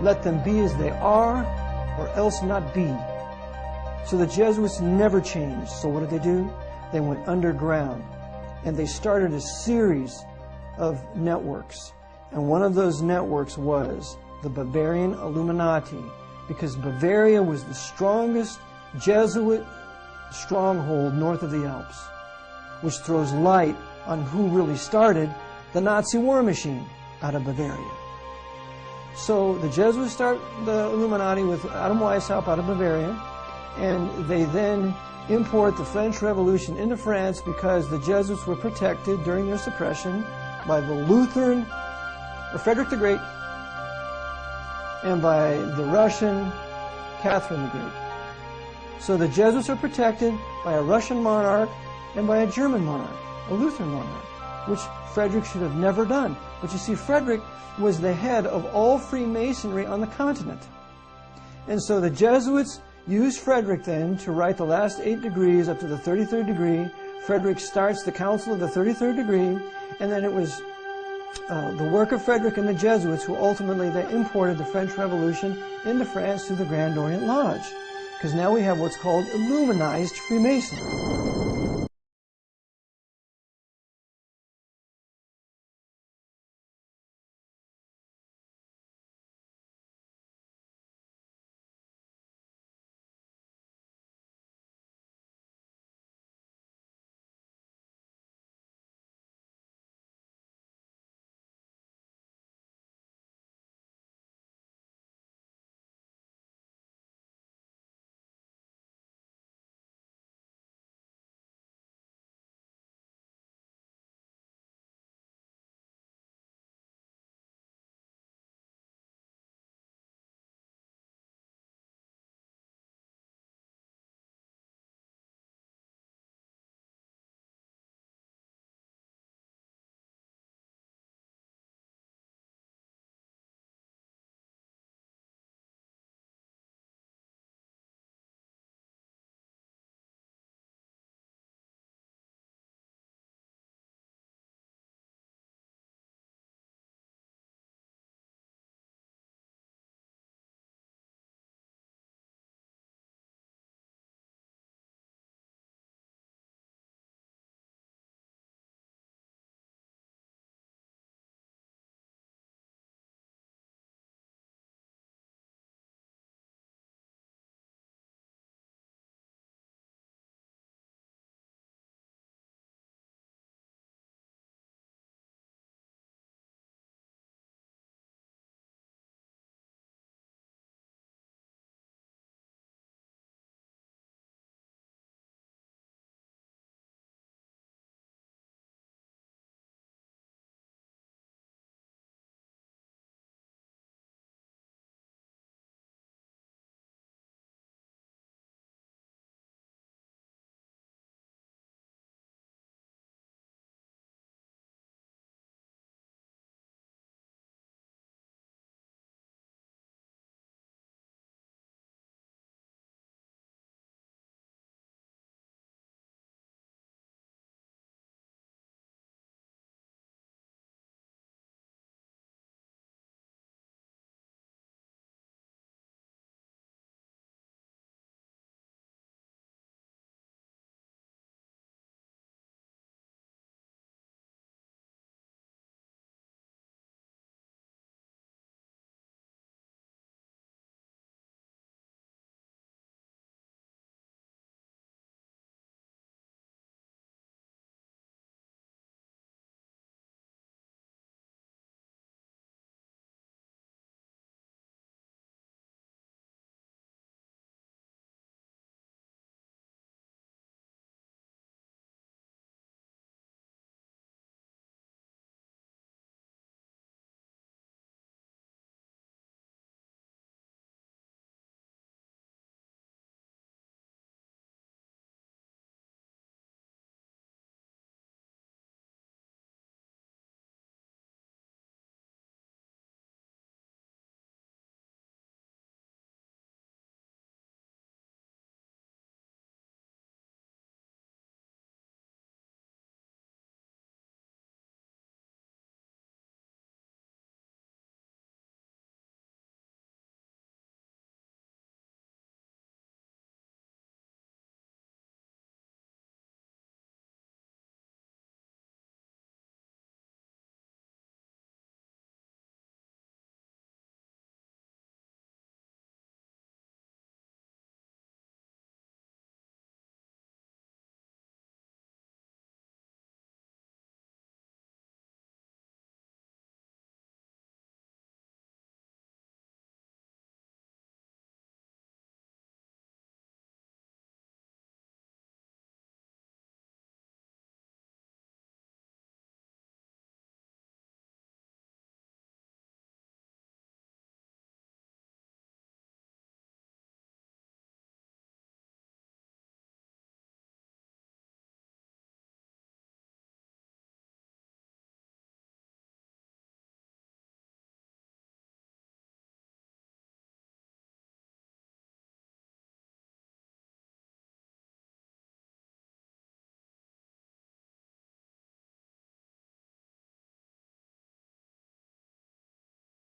let them be as they are, or else not be. So the Jesuits never changed. So what did they do? They went underground, and they started a series of networks. And one of those networks was the Bavarian Illuminati, because Bavaria was the strongest Jesuit stronghold north of the Alps, which throws light on who really started the Nazi war machine out of Bavaria. So the Jesuits start the Illuminati with Adam Weishaupt out of Bavaria, and they then import the French Revolution into France because the Jesuits were protected during their suppression by the Lutheran, or Frederick the Great, and by the Russian Catherine the Great. So the Jesuits are protected by a Russian monarch and by a German monarch, a Lutheran monarch, which Frederick should have never done. But you see, Frederick was the head of all Freemasonry on the continent. And so the Jesuits used Frederick then to write the last 8 degrees up to the 33rd degree. Frederick starts the Council of the 33rd degree, and then it was the work of Frederick and the Jesuits who ultimately they imported the French Revolution into France through the Grand Orient Lodge. Because now we have what's called Illuminized Freemasonry.